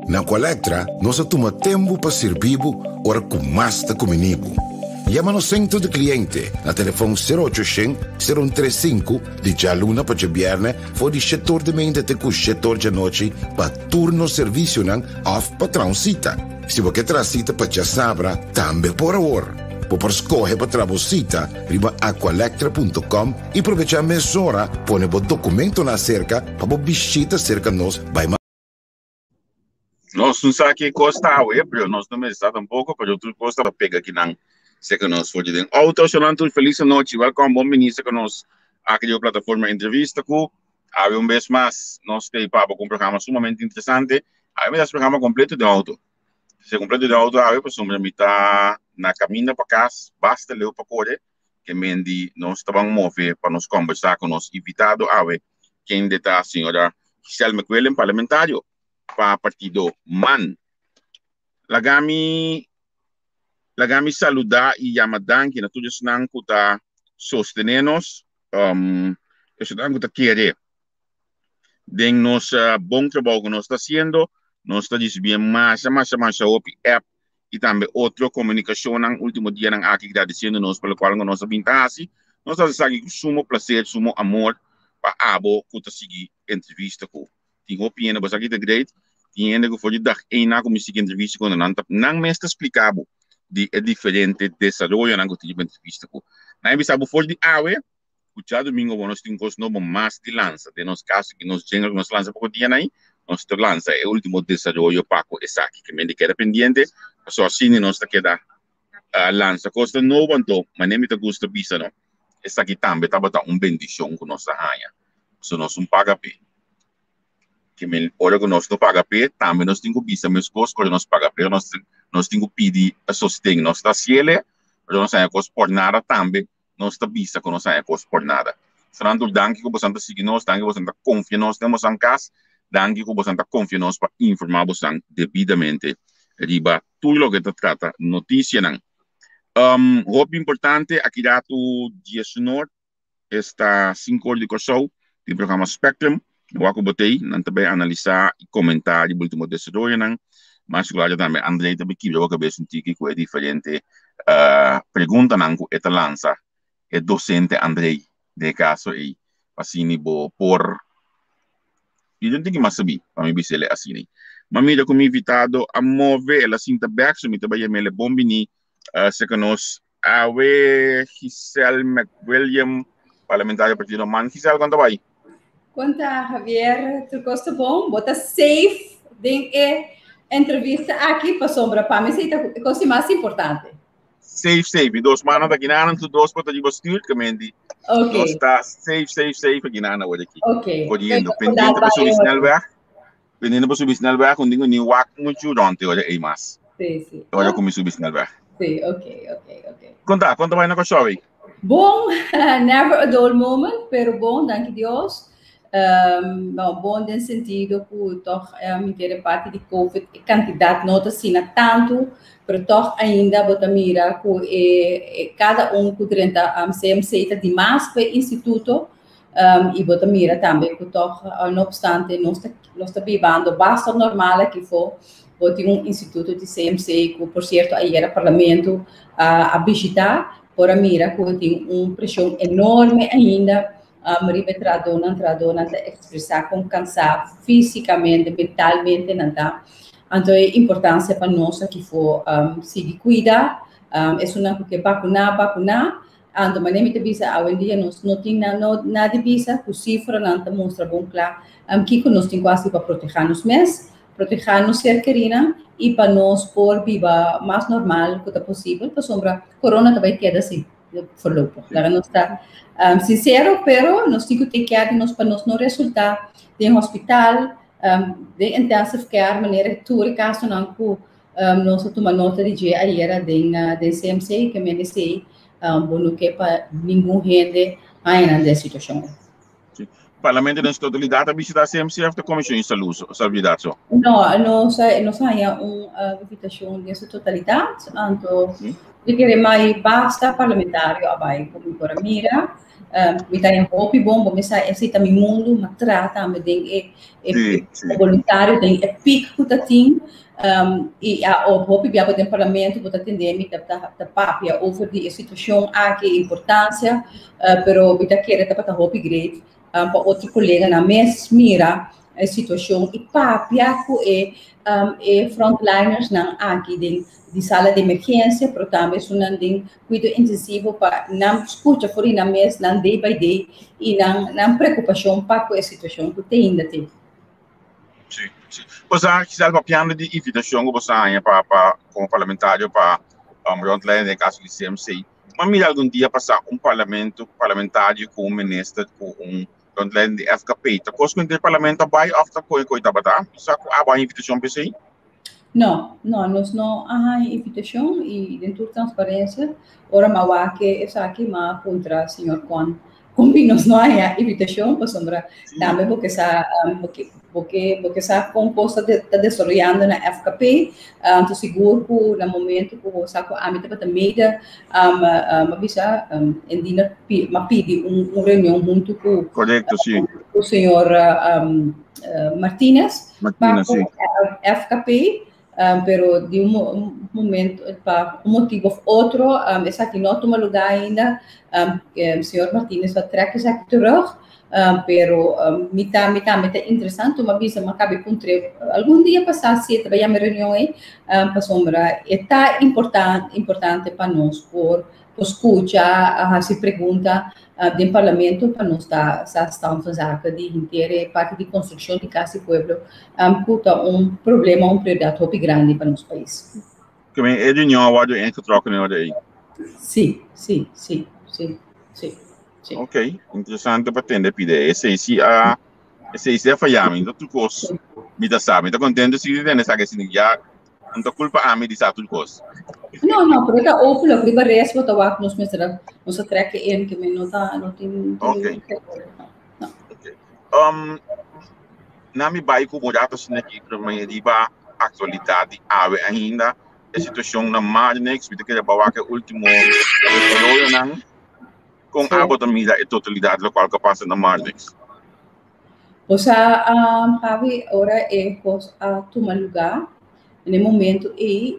Na Colectra, nós toma tempo para servir ora com mais da comunibo. Llama no centro de cliente na telefone 0800-035 de jaluna para viernes for de setor de mente até com setor de noite para turno serviço não off patrão cita. Se você quer cita para já sabra, também por hora. Por escolher para trabalhar riba aqualectra.com e aproveitar a mesura, põe o documento na cerca para visita cerca nós vai. Nós não sabemos que custa a web, nós não sabemos um pouco, mas outro custa para pegar aqui não. Sei que nós fomos dentro. Auto, Xolante, feliz noite. Welcome, bom ministro, que nós aqui na plataforma entrevista com. Há vez mais, nós temos um programa sumamente interessante. Há um programa completo de auto. Se completo de auto, há uma mitad na caminho para casa, basta ler para correr, que mendi nós estamos mover para nos conversar com nós invitado a ver quem está a senhora Giselle McWilliam, parlamentário para partido MAN. Lagami saludar e yamadan que na tudo isso não está sostenernos, isso não está querer. De nos bom trabalho que nós está fazendo, nós está dizendo mais op app e também outra comunicação no último dia na aqui que está dizendo nós pelo qual nós está assim, nós está dizendo sumo prazer, sumo amor para abo que está seguir entrevista com. Tem opinião para aqui de great, tem ainda que foi de dar na como seguir entrevista com não me está explicado de diferente desarrollo na que entrevista com. Na sabe foi de awe, o dia domingo nós temos novo mais de lança, de nos casos que nós temos que nós lança por dia aí, nós te lança o último desarrollo paco essa aqui que me queda pendiente, só assim nós te queda lança costa novo então, mas nem me te gusta bisa não. Essa aqui também tá botando bendição com nossa rainha. So nós paga p. Que me olha que nós não paga p, também nós temos bisa meus costos quando nós paga p, nós temos pedir a sostém, nós está ciele, mas nós não é por nada também, nós está bisa que nós não é por nada. Santo danke que você está seguindo nós, danke que você está confiando nós, temos em casa, danke que você está confiando nós para informar você devidamente. Riba tudo o que trata notícia não. Roupa importante, aqui dá tu dia sonor, está 5 horas de show, do programa Spectrum, eu vou botei, não também analisar e comentar o último desarrollo não, mas claro também Andrei também que eu acabei de sentir que é diferente pergunta não que esta lança é docente Andrei de caso aí assim por eu não tenho mais saber para mim se ele assim mas mira como invitado a mover ela cinta back so me também me le bombini se que nós a ver Giselle McWilliam parlamentário partido MAN. Giselle quando vai conta Javier tu gosta bom bota safe dentro entrevista aqui para sombra para mim isso é a coisa mais importante. Safe. Dos manos aqui na tu dos para te bastir que mendi. Okay. Nós está safe aqui na hora aqui. Okay. Correndo pendente para subir snelweg. Pendente para subir snelweg com ninguém nem wak muito durante hora aí mas. Sim. Olha como isso bisnel weg. Sim, ok. Quanto vai na cochove? Bom, never a dull moment, pero bom, danke Deus. Bom, no sentido que toch inteira parte de COVID, a quantidade não está tanto, mas toch ainda bota mira que cada que durante a CMC está demais para o instituto e bota mira também que toch, não obstante, nós está vivendo bastante normal que for, bota instituto de CMC que por certo aí era parlamento a visitar, por mira que tem pressão enorme ainda. Maribe tradona expressar com cansar fisicamente, mentalmente, nada. Então, a importância para nós que for se cuidar, é uma que vacunar. Então, mas nem me bisa, hoje em dia nós não tem nada bisa, que cifra não mostra bom claro, que nós temos quase para proteger-nos mesmos, proteger-nos ser querida e para nós por viva mais normal que é possível, para sombra corona também queda assim. Voorlopig. Daar não está sincero, pero nós temos que ter de nós para nós não resultar de hospital, de intensive care, maneira tudo caso não que nós tomamos nota de dia aí era de CMC que me disse bom que para nenhum rende ainda nessa situação. O parlamento na totalidade a visitar CMC da Comissão de Saúde, salubridade só. Não, nós há uma invitação nessa totalidade, então eu queria mais basta parlamentário abai como por mira me tá em hopi bom esse também mundo mas trata me tem voluntário tem pico que tem e a hopi via do parlamento botar atender da papia over die situação aqui importância pero me tá querer para hopi great para outro colega na mesma mira a situação e papia que frontliners não aqui de sala de emergência, pero também um cuidado intensivo para não escutar fora na mesa, não day by day, e não preocupação para a situação que tem ainda tem. Sim. Você quiser para piano de invitação, você para como parlamentário para frontline no caso de CMC, mas mira algum dia passar parlamentário com ministro com frontline de FKP, tá coisa que o parlamento vai after coisa bata, isso a invitação para você? Não, nós não há invitação e dentro da transparência, ora mas que essa aqui mas contra o senhor Juan, como nós não há invitação para sombra, também porque essa composta está desenvolvendo na FKP, então seguro que no momento que o saco a meta para meia, avisa endina pedi reunião junto com correto sim o senhor Martínez, sim. FKP pero de momento para motivo outro essa aqui não toma lugar ainda o senhor Martínez vai trazer isso aqui terug pero me tá interessante uma vez mas cabe encontrar algum dia passar se trabalhar na reunião aí para sombra é importante para nós por escutar se pergunta do parlamento para nós está fazendo de inteira parte de construção de casa e pueblo problema prioridade muito grande para nosso país. Que é de nós o que troca no aí. Sim. Ok, interessante para entender pide. Esse é falhame, então tu cos me dá sabe, tá contente se ele nessa que se já não tá culpa a mim de sabe tudo cos. Não, porque tá óbvio que vai resto tá lá nos mestra, nos treque que me não tem. Ok. Na mi bai com morato se aqui para mim riba atualidade ave ainda a situação na Marnex, me que bawa que último rollo não com a botamida e totalidade local que passa na Marnex. O sea, Javi, ahora a tomar lugar no momento e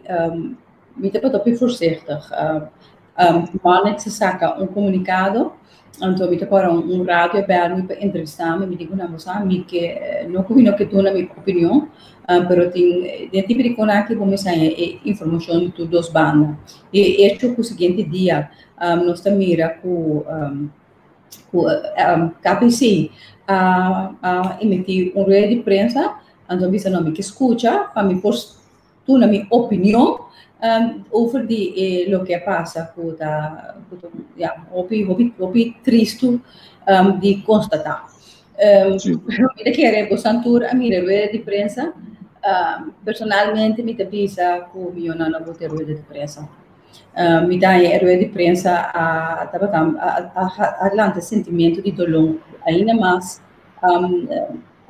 me te para voorzichtig. Marnex saca comunicado, então me te para rádio bel me para entrevistar me digo na moça me que não combino que tu na minha opinião, pero tem de tipo de conaque como sai informação de todos bandas. E este o seguinte dia nós mira com KPC emitir rueda de prensa, então você não me escuta, para me pôr tu na minha opinião over de lo que passa com da hobby triste de constatar. Eu quero bosantur a minha rueda de prensa personalmente me avisa que eu não vou ter ruído de prensa. Me dá ruído de prensa a sentimento de dolor ainda mais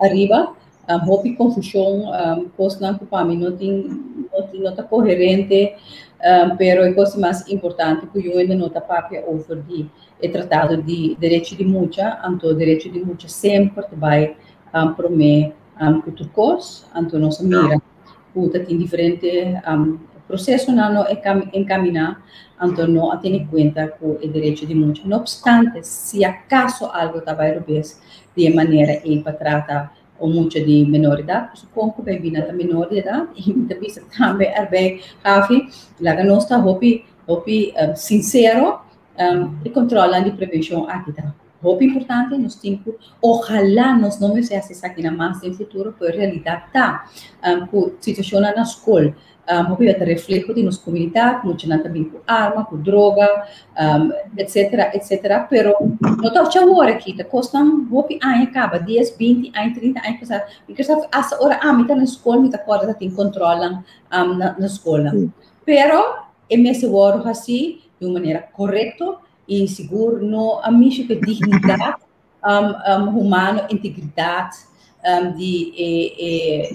arriba, houve confusão, coisa não para mim não está coerente, pero a coisa mais importante que eu ainda não está para over de é tratado de direito de multa, então direito de multa sempre vai prometer outro coisa, então nossa mira, puta tem diferente processo não encaminhar, então não tem em conta com o direito de multa. Não obstante, se acaso algo está vai de maneira para tratar ou multa de menor idade, suponho que vai vir na menor idade e muitas vezes também bem Rafi, lá nós está hopi sincero e controlando de prevenção aqui tá. Hopi importante nos tempo, ojalá nós não seja aqui na mais no futuro, por realidade tá, com situação na escola. Hopi vai reflejo de nossa comunidade, muito também com arma, com droga, etc. Pero não está chegando aqui, tá custando hopi acaba 10, 20, 30 anos porque essa hora me tá na escola, me tá corda tem controlam na escola. Pero é me seguro assim de uma maneira correta e seguro no a mim que dignidade humana, integridade de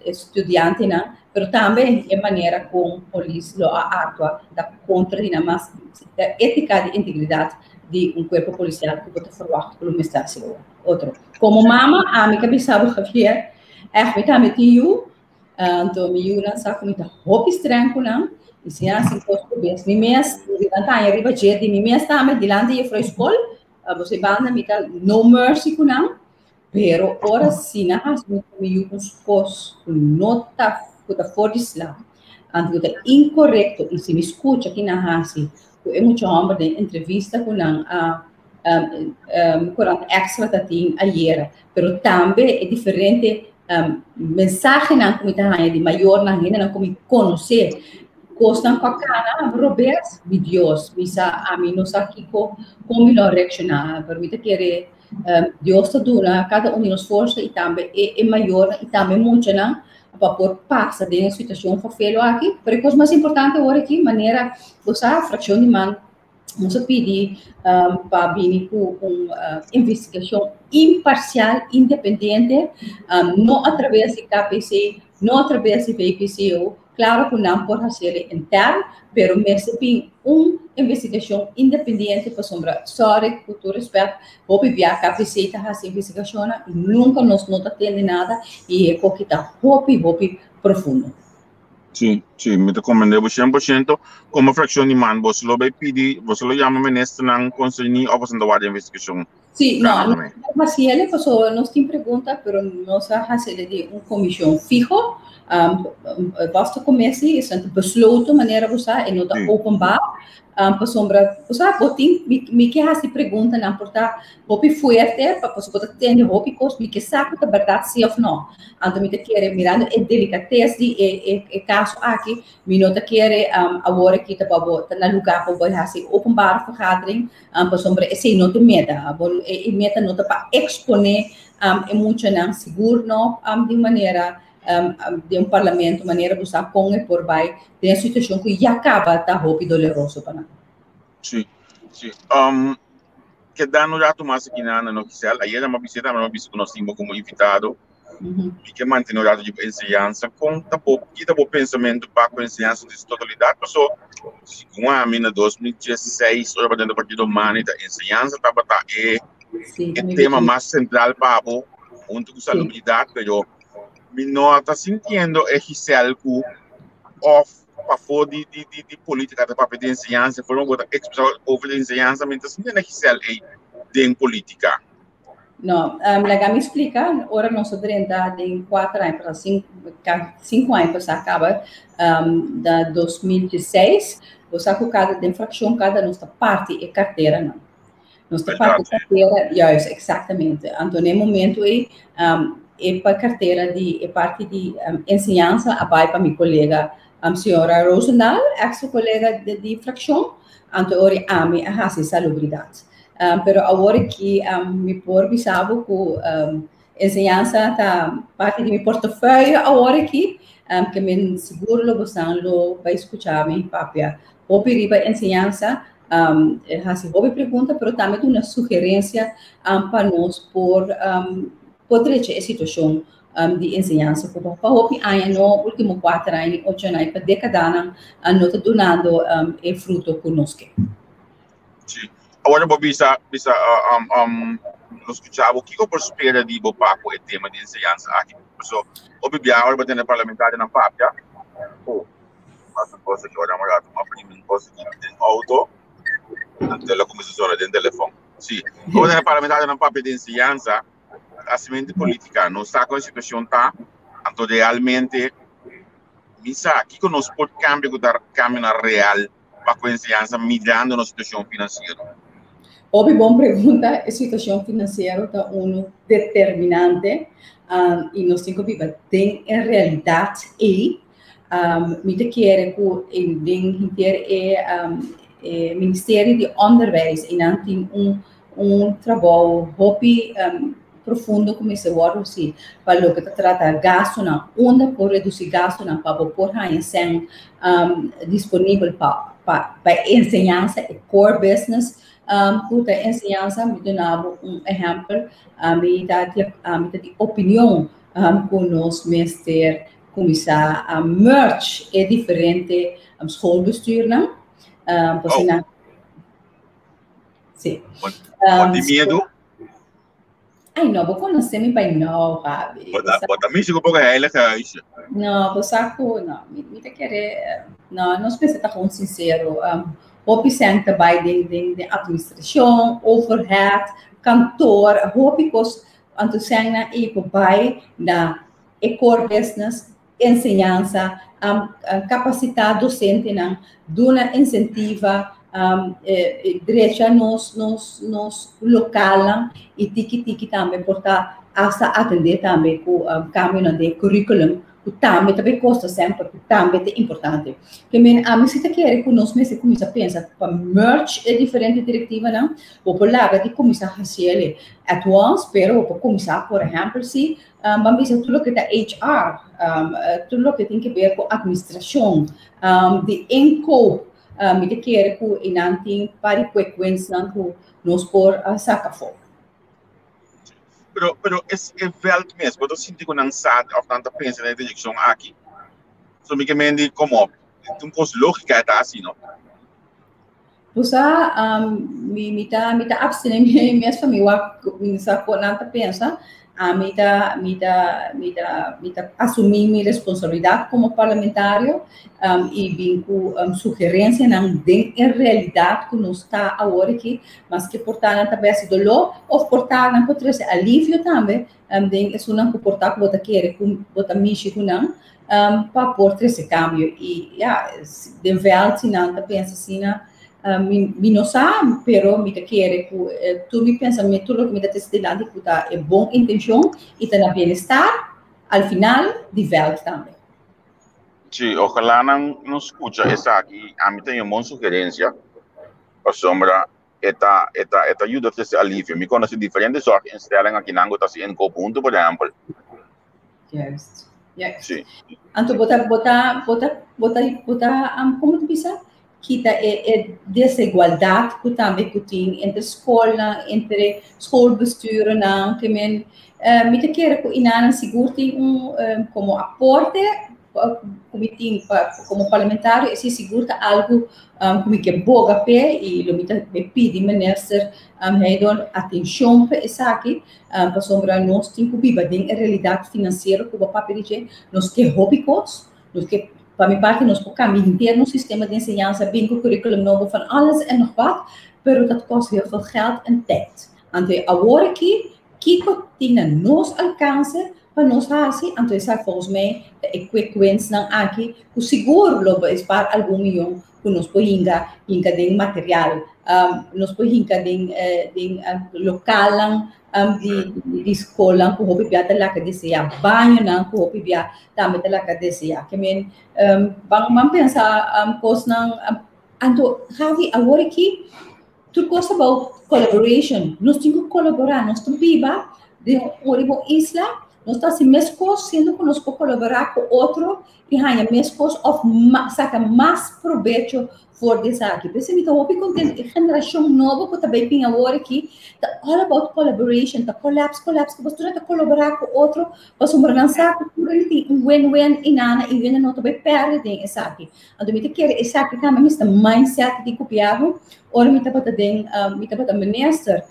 estudante, né? Mas também é maneira como a polícia atua da contra a mais ética de integridade de corpo policial que pode formar pelo Estado. Outro, como mama, a minha cabeça Javier, me também tio, então me não sabe como está roupa estranho, não? E se assim posso ver, me mês, tá aí arriba de me mês também de lá de a escola, você banda me tá no mercy com não, pero ora sim, na rasmo me com os nota da fora de Islam, antes é incorreto e se me escuta aqui na rasi, é muito homem de entrevista com Corante extra da tem ayer, pero também é diferente mensagem na comunidade de maior na gente não como conhecer costan com a cara, Roberto, de Deus, misa a mim não sabe como não reaccionar, permite que Deus está dando cada um de nós força e também é maior e também muito não para por passar de uma situação feio aqui, porque a coisa mais importante agora aqui maneira usar fração de mão nós pedimos para vir com uma investigação imparcial, independente, não através de KPC, não através de VPCO, claro que não pode ser interno, mas mesmo uma investigação independente para sombra, sorry, com todo respeito, vou via KPC está essa investigação e nunca nós não atende nada e é porque está hopi profundo. Sim, me recomendei 100% como fração de man, você lo vai pedir, você lo chama ministro não conseguir ou você não vai investigação. Sim, não, mas se ele passou, nós temos pergunta, mas nós fazemos de uma comissão fijo, basta começar e se besluto maneira você e não está openbaar, para sombra, você botin, me que essa pergunta não porta, hopi fuerte, para você poder ter hopi cos, me que sabe que a verdade sim ou não. Então me quer mirando é delicatesse é caso aqui, me não quer agora que tá para na lugar para você assim openbaar vergadering, para sombra esse não te meta, e meta não tá para exponer é muito não seguro não de maneira de parlamento, maneira de usar com e por vai, tem a situação que já acaba, tá roupa doloroso para nós. Sim. Que dá no rato mais aqui na oficial, aí é uma visita que nós temos como invitado, e que mantém o rato de ensinança com o pensamento para a ensinança de totalidade, passou, com a mina 2016, o representante do Partido Humanista, a ensinança estava o tema mais central para o junto com a salubridade, pero me nota sentindo algo off para fora de política da parte de ensinança, foi uma coisa expressão over de ensinança, mas sentindo de política. Não, legal me explica, ora nós estamos em 4 anos para 5 anos para acaba da 2016, você com cada infração, cada nossa parte é carteira não. Nossa parte é carteira, exatamente. Então, no momento é para carteira de parte de ensinança, vai para minha colega, a senhora Rosendal, ex-colega de fração, então, ora, a salubridade. Pero agora que me por bisabo com enseñanza está parte de mi portafolio ahora aquí, que me seguro lo gozando va a escuchar mi papia. Hobby riba enseñanza, hace hobby pregunta, pero también una sugerencia para nos por poder essa situação de ensinança para o ano no último 4 anos 8 anos para década não está donando fruto conosco. Sim. Agora vou bisa nos escuchava o que eu espera de bopa com o tema de ensinança aqui. So, o bibia agora vai ter parlamentar na papia. Oh, mas não posso que agora mais uma primeira coisa que tem auto. Até lá começou a dentro do telefone. Sim. Agora ter parlamentar na papia de ensinança. A semente política não está com a situação tá, então realmente misa aqui que nós pode caminhar real para a ensinança mirando na situação financeira. Óbvio, bom pergunta, a situação financeira está determinante e nós temos que viver tem em realidade e me quer que o Ministério de Onderwijs e não tem trabalho hobby profundo como esse agora sim para o que trata gasto não onde por reduzir gasto não para por aí sem disponível para ensinança e core business puta ensinança me donava exemplo a me dá de opinião com nós mestre começar a merge é diferente schoolbestuur não você não sim de medo. Ai, não, vou conhecer me bem não, sabe? Bota mim chegou pouco ela que isso. Não, vou saco, não, me te querer, não pensa tá com sincero, hope senta by de administração, overhead, kantoor, hope kos anto sena e by na core business, ensinança, capacidade docente não, dona incentiva direita nos local e tiki também portar hasta atender também com caminho de currículo que também custa sempre que também é importante que a mim se quer que nós mesmo começa a pensar para merge é diferente diretiva não ou por lá de começar a fazer at once pero para começar por exemplo se vamos dizer tudo que é HR tudo que tem que ver com administração de encope me quer que inanting para frequência não nos por sacar fogo. Pero es veld mesmo, eu sinto que não sabe of tanta pensa na direção aqui. So me que mendi como um coisa lógica é assim, não? Pusa me tá abstendo minha família me saco nanta pensa me assumir minha responsabilidade como parlamentário e vim com sugerência não tem em realidade que não está agora aqui mas que portar também se dolor ou portar não pode trazer alívio também tem isso não portar que você quer com você mexer com não para por trazer câmbio e de verdade não tá pensa assim mi não sabe, pero me quer que tu me pensamento tudo que me dá testilante que tá é boa intenção e tá na bem-estar ao final de verdade também. Sim, ojalá não escuta essa aqui. A mim tem uma boa sugerência. A sombra esta ajuda a ter alívio. Me conhece diferentes sortes instalam aqui na Angola assim em ponto por exemplo. Yes. Sim. Então bota como tu pensa? Kita é desigualdade que também tem entre escola, entre schoolbestuur não, que me quer que inana seguro tem como aporte como parlamentário esse seguro algo como que boga pé e lo me pede minister heidon atenção para isso aqui para sombra nós tem que viver em realidade financeira que o papai diz nós que hobbycos nós que para minha parte, nós podemos interno sistema de ensinança, bem com o currículo novo van alles en nog wat, pero dat kost heel veel geld en tijd. Então, agora aqui, que tem nos alcance para nós fazer, então isso volgens mij de equipamentos não aqui, o seguro logo é para algum milhão que nós podemos de material, nós podemos de local de escola que hopi biata lá que deseja banho não que hopi biata também lá que deseja que men vamos pensar coisa não então Javi agora aqui tudo coisa about collaboration nós temos que colaborar nós temos que de uma isla, nós estamos assim, mesmo sendo que nós colaborar com outro, e ganha mesmo saca mais proveito for dessa aqui. Por isso, então, eu contente, a geração nova que também tem agora aqui, tá all about collaboration, tá collapse, que você está colaborar com outro, você vai lançar cultura, ele tem win-win e nada, e vem não também perde essa aqui. Então, me quer essa aqui também, mas mindset de copiado, ora me tá para minister,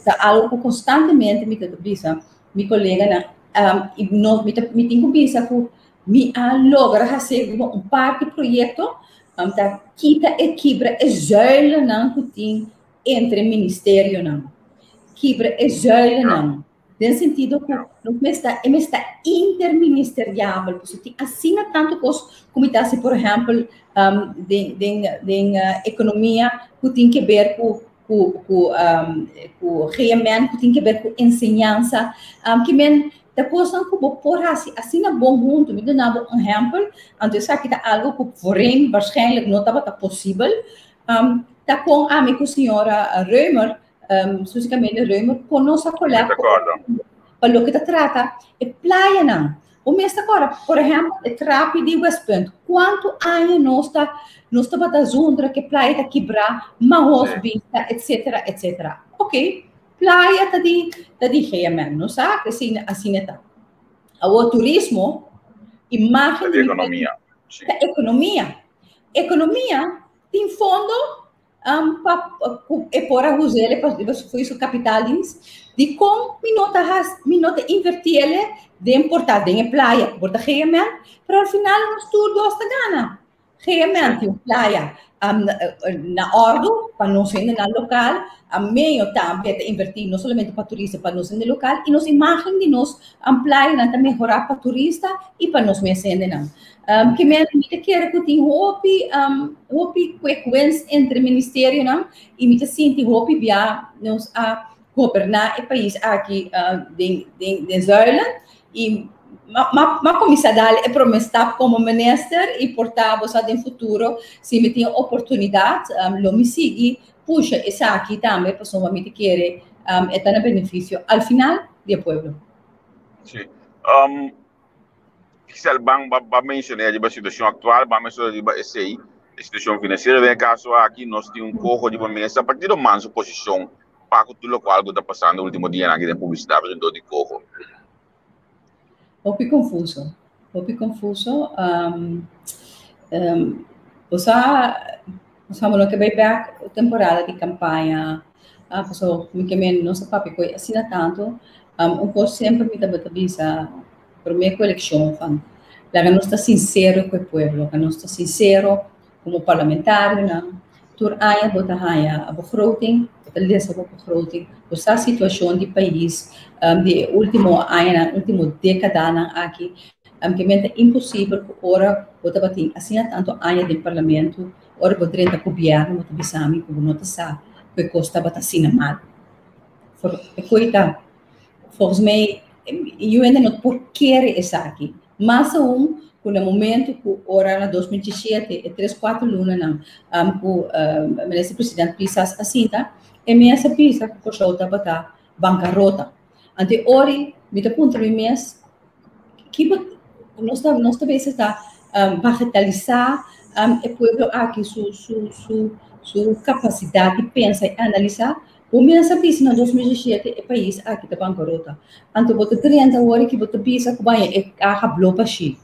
tá algo constantemente me tá visa, mi colega na, me tem que visa que me logra fazer parte do projeto, tá kita e quebra e zuilen não que tem entre ministério não quebra e zuilen não no sentido que não está interministerial porque tem assina tanto coisas como está se por exemplo de economia que tem que ver com realmente que tem que ver com ensinança que men depois não como por assim na bom junto me dá um exemplo antes aqui tá algo que porém waarschijnlijk não estava possível tá com a minha senhora Reumer susicamente Reumer com nossa colega para o que te trata é praia não o mês agora por exemplo é terapia de West Point quanto anos nós está para zundra que praia tá quebrar mas vista etc ok praia tá de realmente não sabe assim está o turismo imagem de economia economia tem fundo para usar para foi isso capitais de como minota invertir ele de importar de praia por realmente para ao final nós tudo gosta gana realmente praia na ordem para não ser na local a meio também invertir não somente para turista para nós no local e nos imagem de nós ampliar e também melhorar para turista e para nós mesmos não que me quer que tem hope frequência entre ministério não e me sinto hope via nós a governar o país aqui de Zuilen e mas comissário é promessa como minister e portar você no futuro se me tem oportunidade lo me sigue puxa essa aqui também pessoalmente quer é tão benefício ao final do povo. Sim. Quizá vai mencionar a situação atual, vai mencionar a situação financeira, vem caso aqui nós temos pouco de mesa a partir do manso posição para tudo o qual está passando no último dia aqui na publicidade do de coco. Um pouco confuso. Você falou que vai para a temporada de campanha, pessoal, que não se papi coi assina tanto, pouco sempre me dá visa para minha coleção, lá que não está sincero com o povo, que não está sincero como parlamentário, não. Tur aya bota haya a begroting, het lezen op begroting, dus a situação do país, de último década aqui, que é impossível que ora bota bater assim tanto aya do parlamento, ora poderia estar governo, bota bisami, como não está, que costa bota assim mal. Coita, volgens mij, eu ainda não por querer essa aqui, mas com o momento que ora na 2017 e 3-4 lunas não com o ministro presidente Pisas assim tá e essa Pisas que o tá bata bancarrota ante ori me te ponto me mês que nós também está bagatelizar o povo aqui sua capacidade de pensar e analisar o mesmo Pisas na 2017 o país aqui tá bancarrota ante botar 30 horas que botar Pisas que vai a blopa chi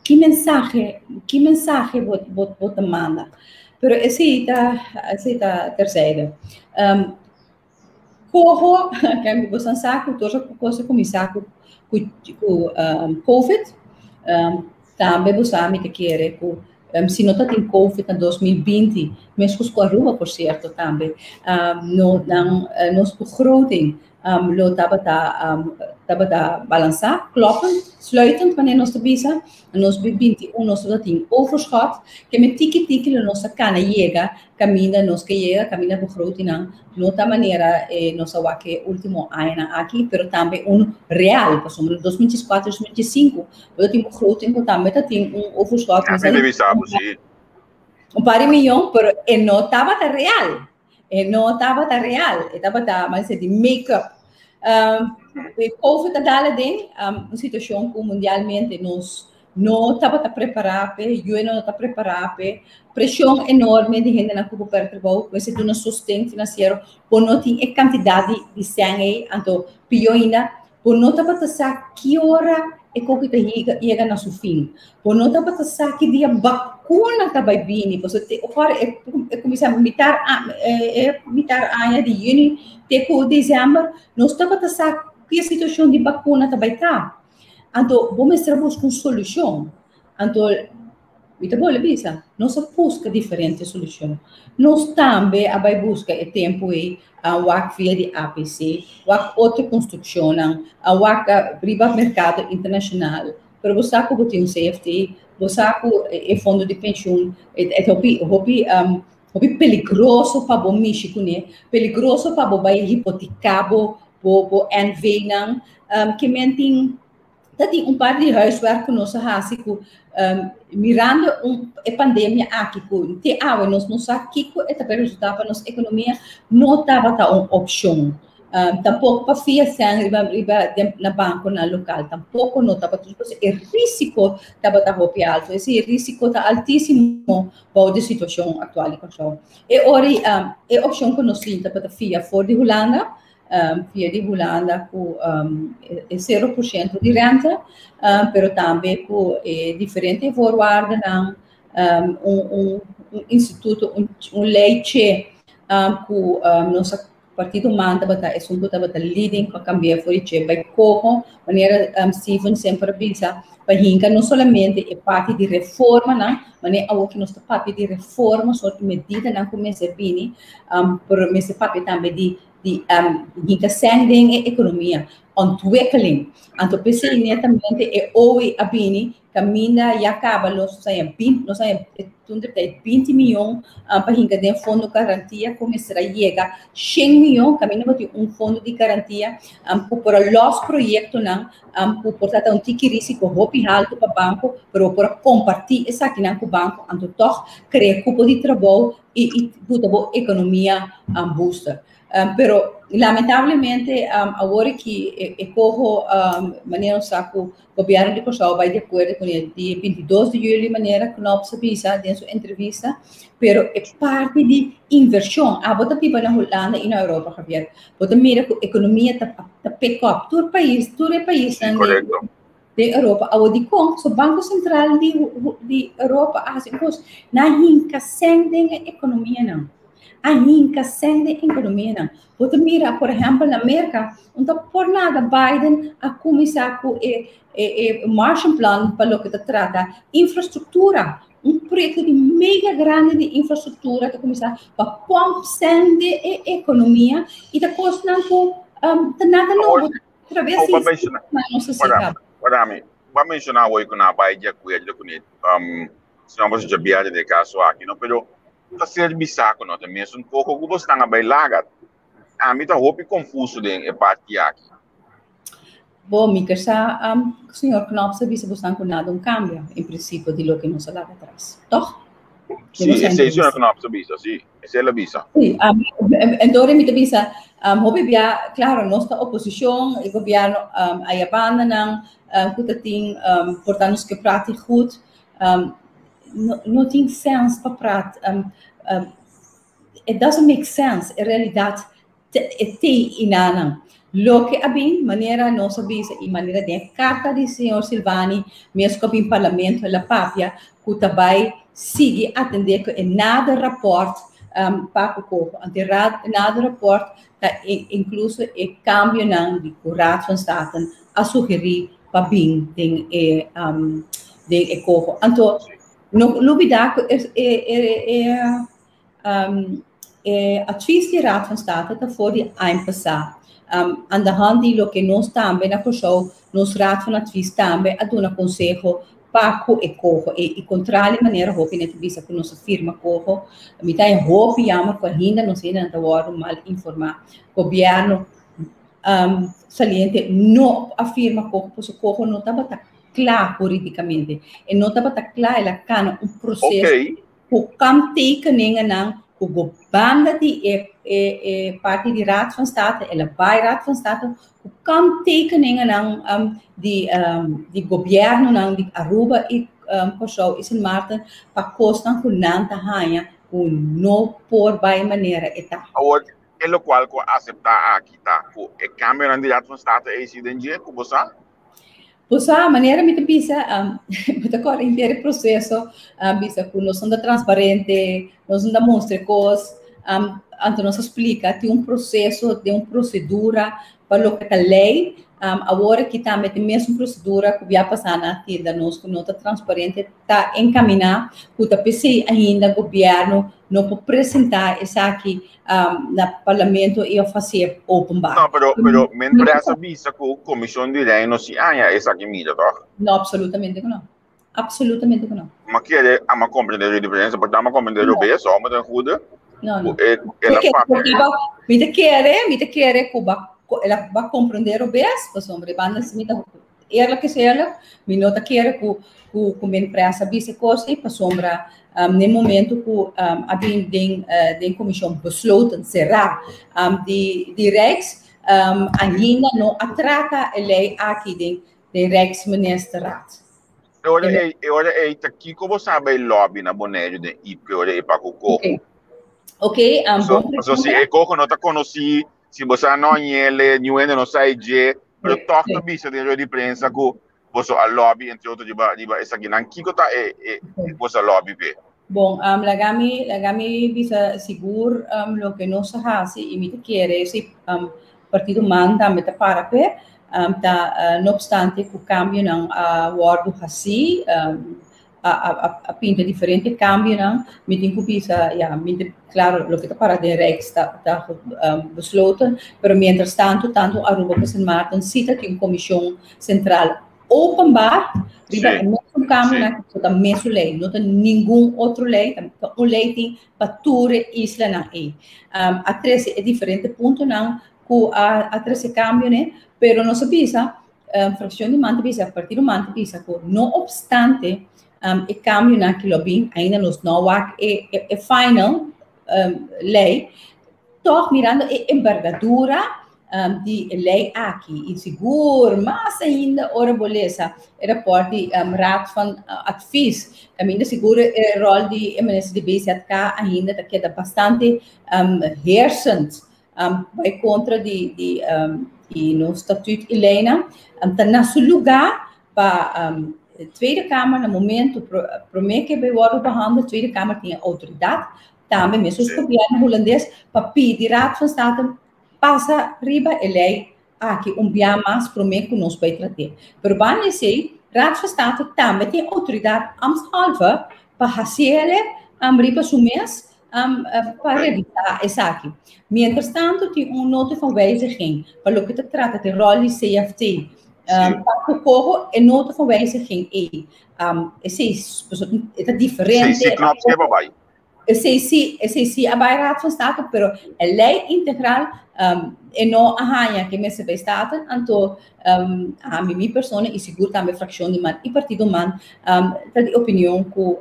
que mensagem você manda? Pero esse tá terceiro. Corro, que você sabe, toda coisa começar com COVID. Também você me quer se não tem COVID em 2020, mesmo com a rua, por certo, também, nos begroting, estava a balançar, kloppen, sluitend, wanneer nós tebisa, nós 21, nós tem overschot, que met tiki nossa cana caminha begroting, de outra maneira, nossa wake último ano aqui, pero também real, por exemplo, 2024, 2025, eu tenho begroting, que também tem overschot, par de milhão, pero não estava real. Não estava real, estava mais de make-up. COVID adala din, uma situação que mundialmente nós não estava preparado, o UN não está preparado, pressão enorme de gente na Cuba para trabalhar, mas é um sustento financeiro, por não ter a quantidade de sangue, então pior ainda, por não estava pensar que hora é que chega no seu fim, por não estava pensar que dia vacuna estava vindo, porque agora é começar a mitar a área de junho, até dezembro, não estava pensar que a situação de vacuna estava estar. Então, vamos buscar uma solução. Então, nós busca diferentes soluções. Nós também vai buscar o tempo aí, a via de APC, a outra construção, a riba mercado internacional, para você que tem um CFT, você que é fundo de pensão, é perigoso para o México, né? Perigoso para o hipotecar, o NV, que mentem tem par de huiswerk que nós fazemos, mirando a pandemia aqui, te nós não sabemos que é o resultado para nossa economia, não estava uma opção. Tampouco para fiação na banco na local, tampouco não estava tudo, o risco estava alto, esse risco está altíssimo para a situação atual. E ora, a opção que nós temos para FIA fora de Holanda, via de Holanda com 0% de renta, mas também com diferente forward, instituto, leite, com nosso partido manda é assunto da leading para cambiar for isso, vai como maneira Steven sempre pensa, para hinca não somente é parte de reforma, mas é algo que nós parte de reforma, só de medida não começa a vir, por mas parte também de hinca sending a economia, ontwikkeling. Então, pensei netamente é hoje a bini caminha e acaba nós saímos 20 milhões para hinca de fundo de garantia começar a chegar 100 milhões caminha para um fundo de garantia para os projetos portanto tique risco hopi alto para banco para compartilhar essa aqui com o banco então toch criar grupo de trabalho e botar a economia booster. Pero lamentavelmente agora que corro maneira saco governo de Kosovo vai de acordo com o dia 22 de julho maneira que não se visa em sua entrevista, pero é parte de inversão. A bota pipa na Holanda e na Europa, Javier. Bota mira que a economia tá pick up todo país de Europa. A de com o Banco Central de Europa assim coisa na hinca sendem a economia não. A hinca sende economia não. Você mira, por exemplo, na América, não por nada Biden a começar com o Marshall Plan para o que trata infraestrutura, projeto de mega grande de infraestrutura que começar para sende a economia e da coisa não com nada novo. Através disso, não se sabe. Vamos mencionar hoje que na Bahia de acordo com se não você já viaja de caso aqui, não, pero está sendo bisaco não também, um pouco que você está bem largado. A mim está roupa confuso de parte aqui. Bom, me quer o senhor Knopf sabe se você não nada cambio, em princípio de lo que nos lá atrás, toch? Sim, esse é o senhor Knopf sabe isso, sim, esse é a visa. Sim, então me visa, houve bia, claro, nossa oposição, o governo aí abandonam, que tem, portanto, que pratique goed, não tem senso para pratar. It doesn't make sense. Em realidade, tem inana. Lo que abin maneira nossa visa e maneira de carta de senhor Silvani, mesmo que o parlamento la papia, que também sigue atender que nada rapport para o corpo, nada rapport, incluso o cambio de Raad van State a sugerir para bem de corpo. Então no vidar advies de Raad van State está voor die passar. Aan de hand de lo que nós também na Kosovo, nos Raad van Advies também a dar conselho para o corpo e controlar de maneira que net visa que nossa firma corpo, me tá em roupa e ama com ainda não sei nada hora mal informar. Governo saliente não afirma corpo, o corpo não estava claro politicamente e não estava claro ela cana processo o cam tekeningen o banda de parte de Raad van State, ela bij Raad van State, o kanttekeningen de governo de Aruba e Curaçao e Sint Maarten para costan com nanta hanha o no por by maneira eta. É o qual que aceitar aqui tá, o câmera de Raad van State é esse dengue, como você? Posa maneira me pisa muito agora inteiro processo bisa que nós somos transparente, nós não mostra coisas, então nós explica tem processo, tem procedura para o que a lei agora que também tem mesmo procedura que vai passar na tenda nós que não tá transparente tá encaminhar que tá PC ainda governo não pode apresentar isso aqui no parlamento e fazer open bar. Não, pero me interessa visa que a comissão de lei não se anha essa aqui mídia, tá? Não, absolutamente não. Absolutamente não. Mas que é a compreender a diferença, porque a compreender o bem só, mas ajuda. Não. Ela me quer Cuba ela vai compreender o bem, mas sobre banda se me dá ela que se ela me nota quer que me empresa visa coisa e para sombra no momento que a den comissão besloten será de Rex ainda não atrata a lei aqui de Rex Ministerraad. Ora é aqui como sabe lobby na bonejo de IP ora é para o coco. Ok, so se é coco não tá conheci se você não ele não ainda não sai de mas toca bisa de prensa que você a lobby entre outros de essa aqui não que tá você lobby be. Bom, lagami bisa seguro lo que não se faz e me quer esse partido manda me para pe não obstante que o cambio não word assim a pinta diferente cambio não me tem que bisa claro lo que está para de Rex está besloten pero mientras tanto Aruba e Sint Maarten cita que uma comissão central openbaar riba é mesmo cambio na que mesmo lei não tem nenhum outro lei o lei tem para toda isla na a 13 é diferente ponto não que a 13 cambio né pero não se bisa fração de manta bisa partido manta bisa que não obstante e cambio naquilo bem ainda nos não é final lei toch mirando a envergadura de lei aqui e seguro mas ainda ora beleza era parte raad van advies ainda seguro o rol de ministro de BZK ainda queda bastante heersend by contra de no estatuto Helena tá na seu lugar para Tweede Kamer, no momento, prometo que vai behandeld, Tweede Kamer tem autoridade, também mesmo o governo holandês, para pedir Raad van State, passa riba a lei, aqui dia mais prometo que nós vai tratar. Pero bem sei, Raad van State também tem autoridade, ambtshalve, para fazer riba o mês, para revisar isso aqui. Mientras tanto, tem nota van wijziging, para o que se trata de rol de CFT, para o corpo é nota van wijziging é diferente. Sim, knopje é babai. Sim, a Raad van State, pero a lei integral é não a hanha que me se vai State, então a minha pessoa e seguro também fração de man e partido man tá de opinião que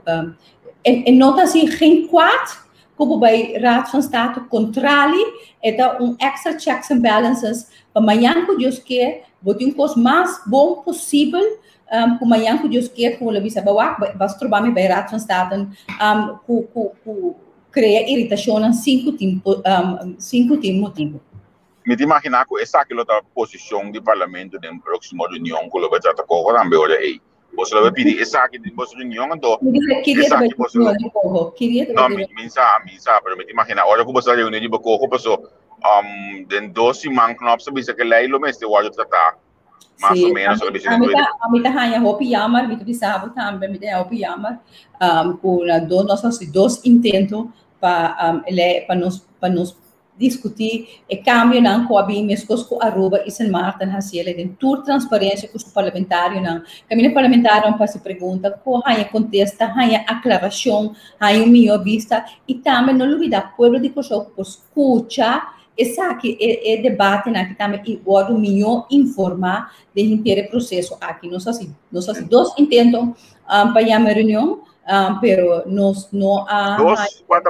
é nota assim geen kwaad como bij Raad van State controle é extra checks and balances para amanhã que Deus quer botar coisa mais bom possível para amanhã que Deus quer como ele bisa bawa vas trobar me bij Raad van State cria irritação em cinco motivos. Me imaginar que essa aqui é a posição do parlamento da próxima reunião que vai tratar com o também olha aí. Você vai pedir essa aqui de vossa reunião então. Essa aqui você não. Não, me sabe, mas me imaginar olha que você reúne de bococo passou den 12 manknops bisa que lei lo mesmo o tratar. Mais ou menos sobre isso. A mim tá hanya hopi yamar, me bisabo também me deu hopi yamar com nossos dois intentos para nos discutir e cambio não com a bem mesmo com Aruba e Sint Maarten haciele tem tour transparência com o parlamentário não caminho parlamentário para se pergunta com hanya contesta hanya aclaração hanya minha vista e também não olvidar povo de Curaçao por escutar essa aqui é debate na que também e o minha informar de inteiro processo aqui nós assim dois intentos para a reunião pero nós não há... Quanto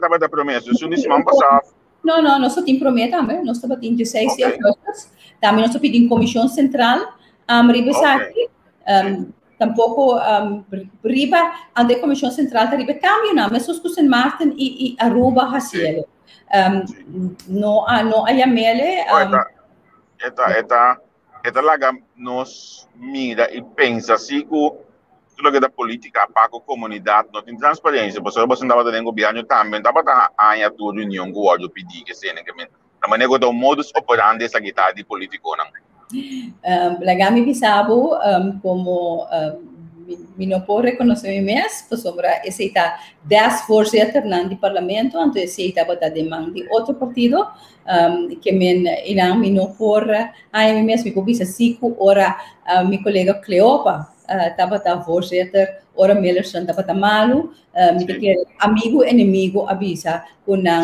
vai dar promessa? Isso não se vai passar. Não, nós só temos promessa também. Nós estamos tendo 16 apostas. Também nós estamos pedindo comissão central. Aqui. Tampouco riba, ante a comissão central riba cambio, não. Mas os que Martin e Aruba Haciele. Não há mele. Esta laga nos mira e pensa assim que tudo que da política para a comunidade não tem transparência. Você andava dentro do governo também, estava a tua reunião com o ódio pedir que seja que a maneira que o modus operandi essa guitarra de político não. Lagami bisabo como me não pode reconhecer mais, por sobra aceita 10 voorzitter do parlamento, então aceita botar demanda de outro partido, que me não pode, aí mesmo me bisa 5 ora meu colega Cleopa estava da voorzitter, ora Mellerson estava da Malu, me que amigo inimigo avisa com a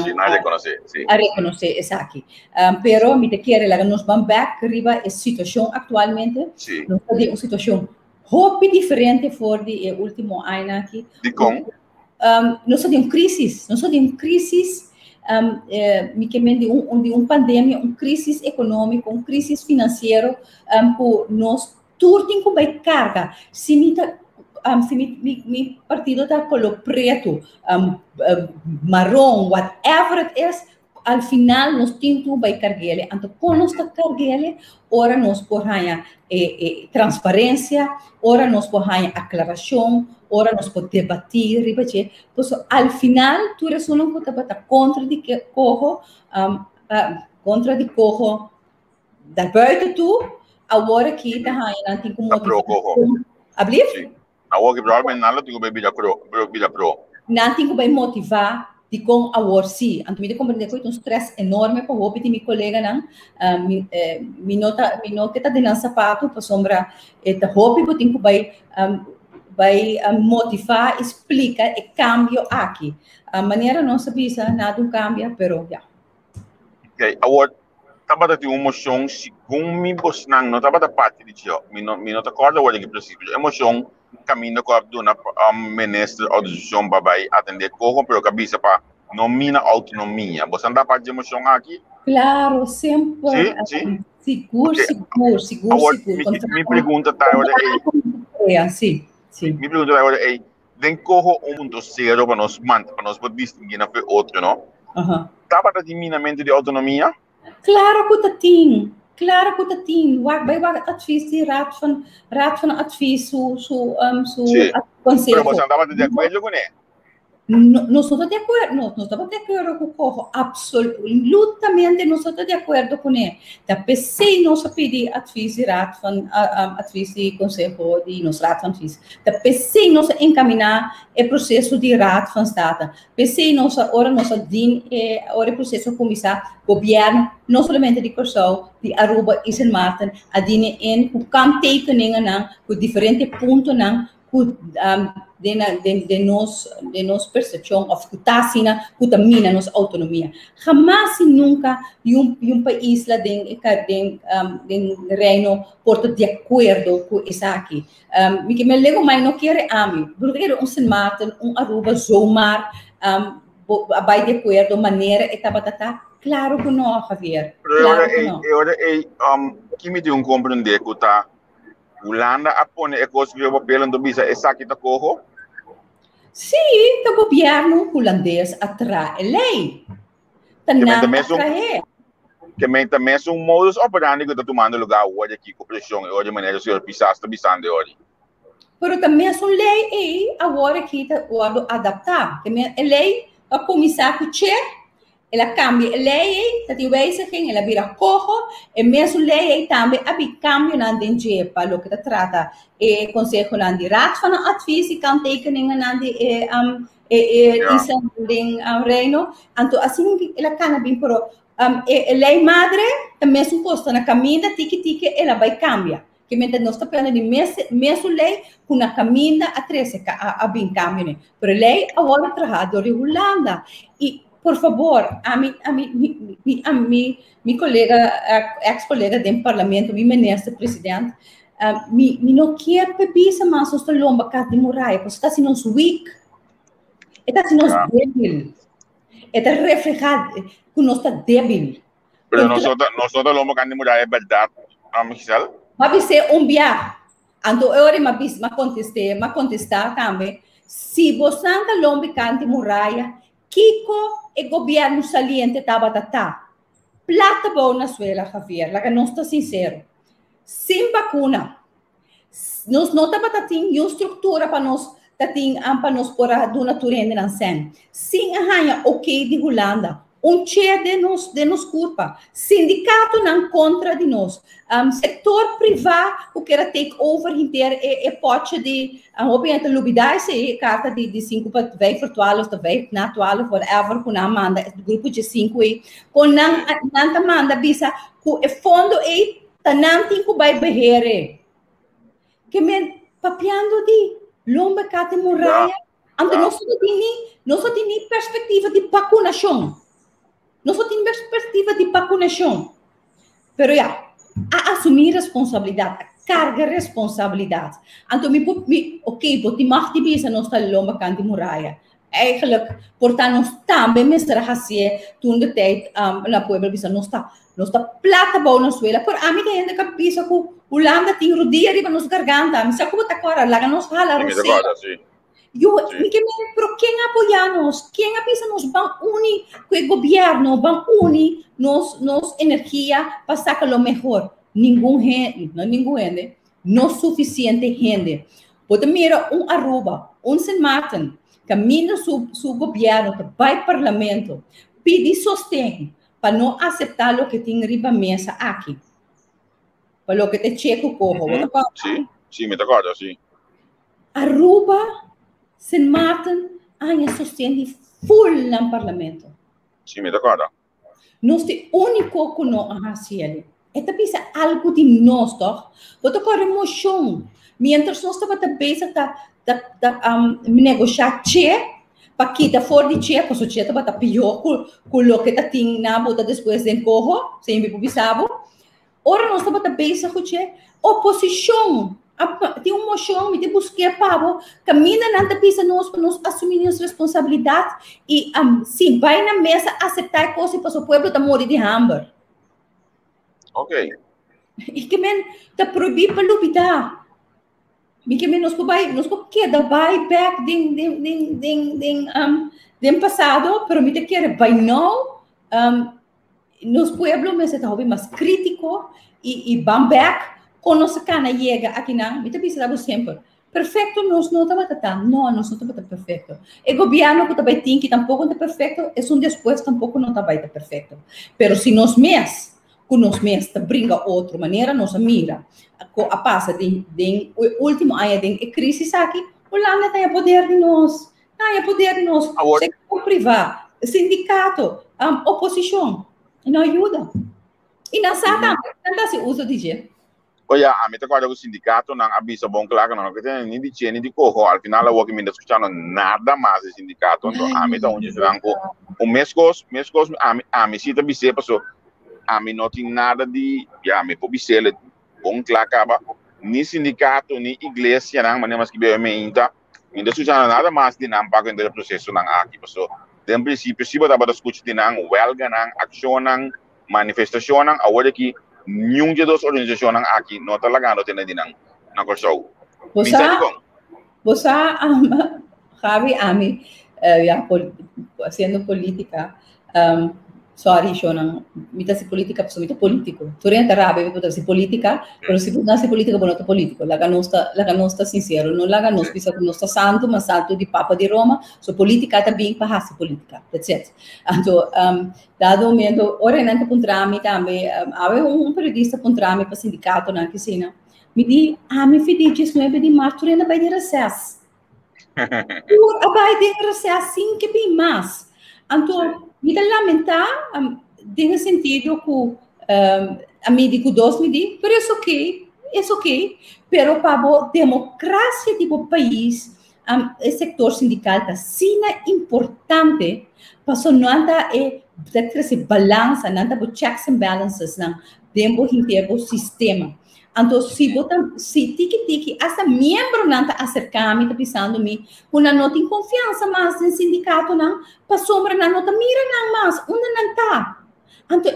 reconhecer essa aqui. Pero me que lá nos vamos back riba a situação atualmente, nós temos uma situação hope diferente for de último ano aqui. De como? Nós temos crisis, de uma pandemia, uma crise econômica, uma crise financeira, por nós tudo tem que carga. Se mi partido está com o preto, marrom, whatever it is, al final nós temos que carregar. Então, quando nós carregamos, ora nós podemos transparência, ora nós podemos aclaração, ora nós podemos debater, repetir. Então, al final, tu não pode estar contra de corro, da buiten tu, agora que está não tem como motivação. Abrir? Sim. Agora que provavelmente nada tem que beber pro. Não tem que motivar de com a worsi. Então me compreende que é um stress enorme para o hobby de meu colega não. Me nota que está dentro sapato para sombra este hobby que tem que vai motivar, explica e cambio aqui. A maneira não sabia nada cambia, pero já. Ok, agora estava de uma emoção segundo me bosnang não estava da parte de tio. Me não te acorda agora que princípio emoção caminho com a dona ministra da audição para atender corro pero cabeça para nomina autonomia. Você anda parte de emoção aqui? Claro, sempre. Sim. Seguro. Me pergunta tá agora sim. Me pergunta agora den corro 1.0 para nós poder distinguir na outro, não? Tava de minamento de autonomia? Claro que tem. Vai advies die raad van advies, conselho. Pero você andava de acordo com ele? Não estou de acordo, não estava de acordo com o corpo, absolutamente não estou de acordo com ele. Da PC não se pede advies de raad van advies de conselho de nos raad van advies. Da PC não se encaminhar o processo de raad van state. PC não se ora não se din o processo começar governo não somente de Curaçao, de Aruba e Sint Maarten, a din em com kanttekeningen não, com diferentes pontos não, com de nos percepção of kutasina kutamina nos autonomia jamás e nunca um país lá den reino porta de acordo com isso aqui me lego mais não quer ami porque Sint Maarten Aruba zomaar vai de acordo maneira etapa claro que não Javier claro que não que me deu compreender que tá Holanda apone e coisa que eu papel do bisa essa aqui tá corro. Sim, o governo holandês atrai a lei. Que também é um modus operandi que está tomando lugar hoje aqui com pressão e hoje de maneira que o senhor está pisando hoje. Mas também é uma lei agora que está adaptar. Que a lei vai começar com o ela cambia a lei, tá de wijziging, ela vira corro, e mesmo lei também há cambio na dentro para o que trata e conselho na de raad van advies e kanttekeningen na de reino, então assim ela cambia pero a lei madre também se posta na caminha tiki ela vai cambiar. Que mentre nós está falando de mesmo lei com a caminha a 13 a bem cambio, né? Pero lei agora trabalha de Holanda e por favor, mi colega, ex-colega do parlamento, mi ministro presidente, mi não quer pebisa mas os lomba cá de muralha, porque está sendo weak, está sendo débil, está reflejado que nós está débil. Pero nosotros lo que andamos é verdade, Michelle. Mas ser biar. Então eu me contestar também. Se você anda longe cante muralha, Kiko e governo saliente tava plata boa na Suela, Javier, lá que não está sincero. Sem vacuna, nós não tava tem uma estrutura para nós para nós por a dona turende na sen. Sem arranha ok de Holanda, che de nos culpa, sindicato não contra de nós, setor privado o que era take over inteiro pode de obviamente lubidade se carta de 5 para 20 para 12 para 20 na 12 whatever com a manda grupo de 5 e com não manda bisa com o fundo e não tem que vai behere que me papiando de lomba cate muralha ante nós não tem perspectiva de vacunação. Nós só temos perspectiva de vacunação. Pero a assumir responsabilidade, a carga responsabilidade. Então, ok, vou te martibiza nós está lomba canto muralha. Eigenlijk, portanto, nós também me será assim, toen de tijd, na puebla, nós está plata boa na suela. Por a mim, ainda que pisa que Holanda tem rodia riba nos garganta. Me sabe como está agora, lá nos hala rosia. Pero quem apoia-nos? Quem avisa-nos? Vão unir com o governo, vão unir nos energia para sacar o melhor. Ninguém, não suficiente gente. Pode mirar Aruba, Sint Maarten, caminha seu governo, que vai ao parlamento, pedir sustento para não aceitar o que tem riba mesa aqui. Para o que te checo corro. Sim, me acordo, sim. Aruba, Sint Maarten, sustento full no parlamento. Sim, me acordo. Nós temos único que não fazemos. Esta pisa algo de nós, toch? Porque com emoção, mientras nós estamos pensando negociar para que fora de che, porque o che está pior com o que está tem na bota depois de corro, sempre publicado. Ora nós estamos pensando com che oposição. Tem uma emoção, me busquei pavo, caminha na pista nós para nós assumir as responsabilidades e se vai na mesa aceitar coisas para o povo tá morrer de hambre. Ok. E que men tá proibido para lutar. Me que men nós queda vai back den passado, pero me te quer vai não nos pueblos me se tá mais crítico e bam back quando nossa cana chega aqui não, me te pensava sempre. Perfeito, nós não estamos tratando. Não, nós não estamos perfeito. O governo que também tem que tampouco está perfeito, é depois tampouco não está perfeito. Pero se nós mesmos, com nós mesmos, brinca outra maneira, nós mira. A passa de último ano de crise aqui, o Holanda tem poder de nós. Tem poder de nós. Setor privado, sindicato, oposição. E não ajuda. E na SATA, não se usa de jeito. Olha, a mim agora o sindicato não avisa bom claro não que tem nem de corro al final o que me escutando nada mais do sindicato então a mim tá onde franco o mescos a mim cita bise passou a mim não tem nada de me pobicele bom claro acaba nem sindicato nem igreja não mas que bem ainda escutando nada mais de não pago no processo não aqui passou de princípio se botar para escutar de não huelga não ação não manifestação não agora que nenhum de duas organizações aqui não está lagando tem nada na coisa. Você, Javi, ami, fazendo política, sorry, eu não, me tá se política, pessoa me tá político. Tu renta rabe, me tá se política, mas se não se política, não tá político. Laga não está sincero, não laga não pensa que não está santo, mas santo de Papa de Roma, so política também para fazer política, that's it. Então, dado momento, ora não tá puntrami também, há periodista puntrami para sindicato na piscina. Me di, me fidi 19 de março, tu ainda vai de recesso. Tu vai de recesso, sim, que bem mais. Então, me dá lamentar, tem sentido que a médico dos me diz, mas é ok, pero para a democracia do país, o setor sindical está sendo importante, para não ter essa balança, não ter checks and balances, dentro do sistema. Entonces, si tiki, hasta miembro não está acercando, está pensando em mim, quando não tem confiança mais no sindicato, não, para sombra não está mira não mais, onde não está. Então,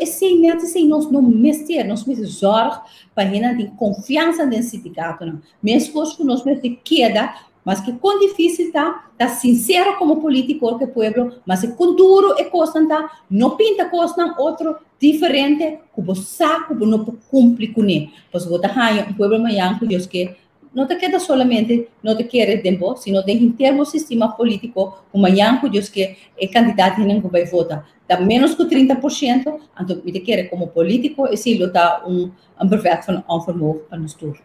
nós não mexer, nós zorg para que não tem confiança no sindicato, não. Mesmo que nós queda, mas que com difícil tá sincero como político que povo, mas com duro e costa não pinta costa outro diferente, como saco, não cumpre com ele. Pois você tá povo amanhã que Deus que não te queda solamente, não te quer tempo, sino em termos sistema político, amanhã que Deus que é candidato que vai votar. Dá menos que 30%, então me quer como político, e se dá perfeito van vermogen para nós todos.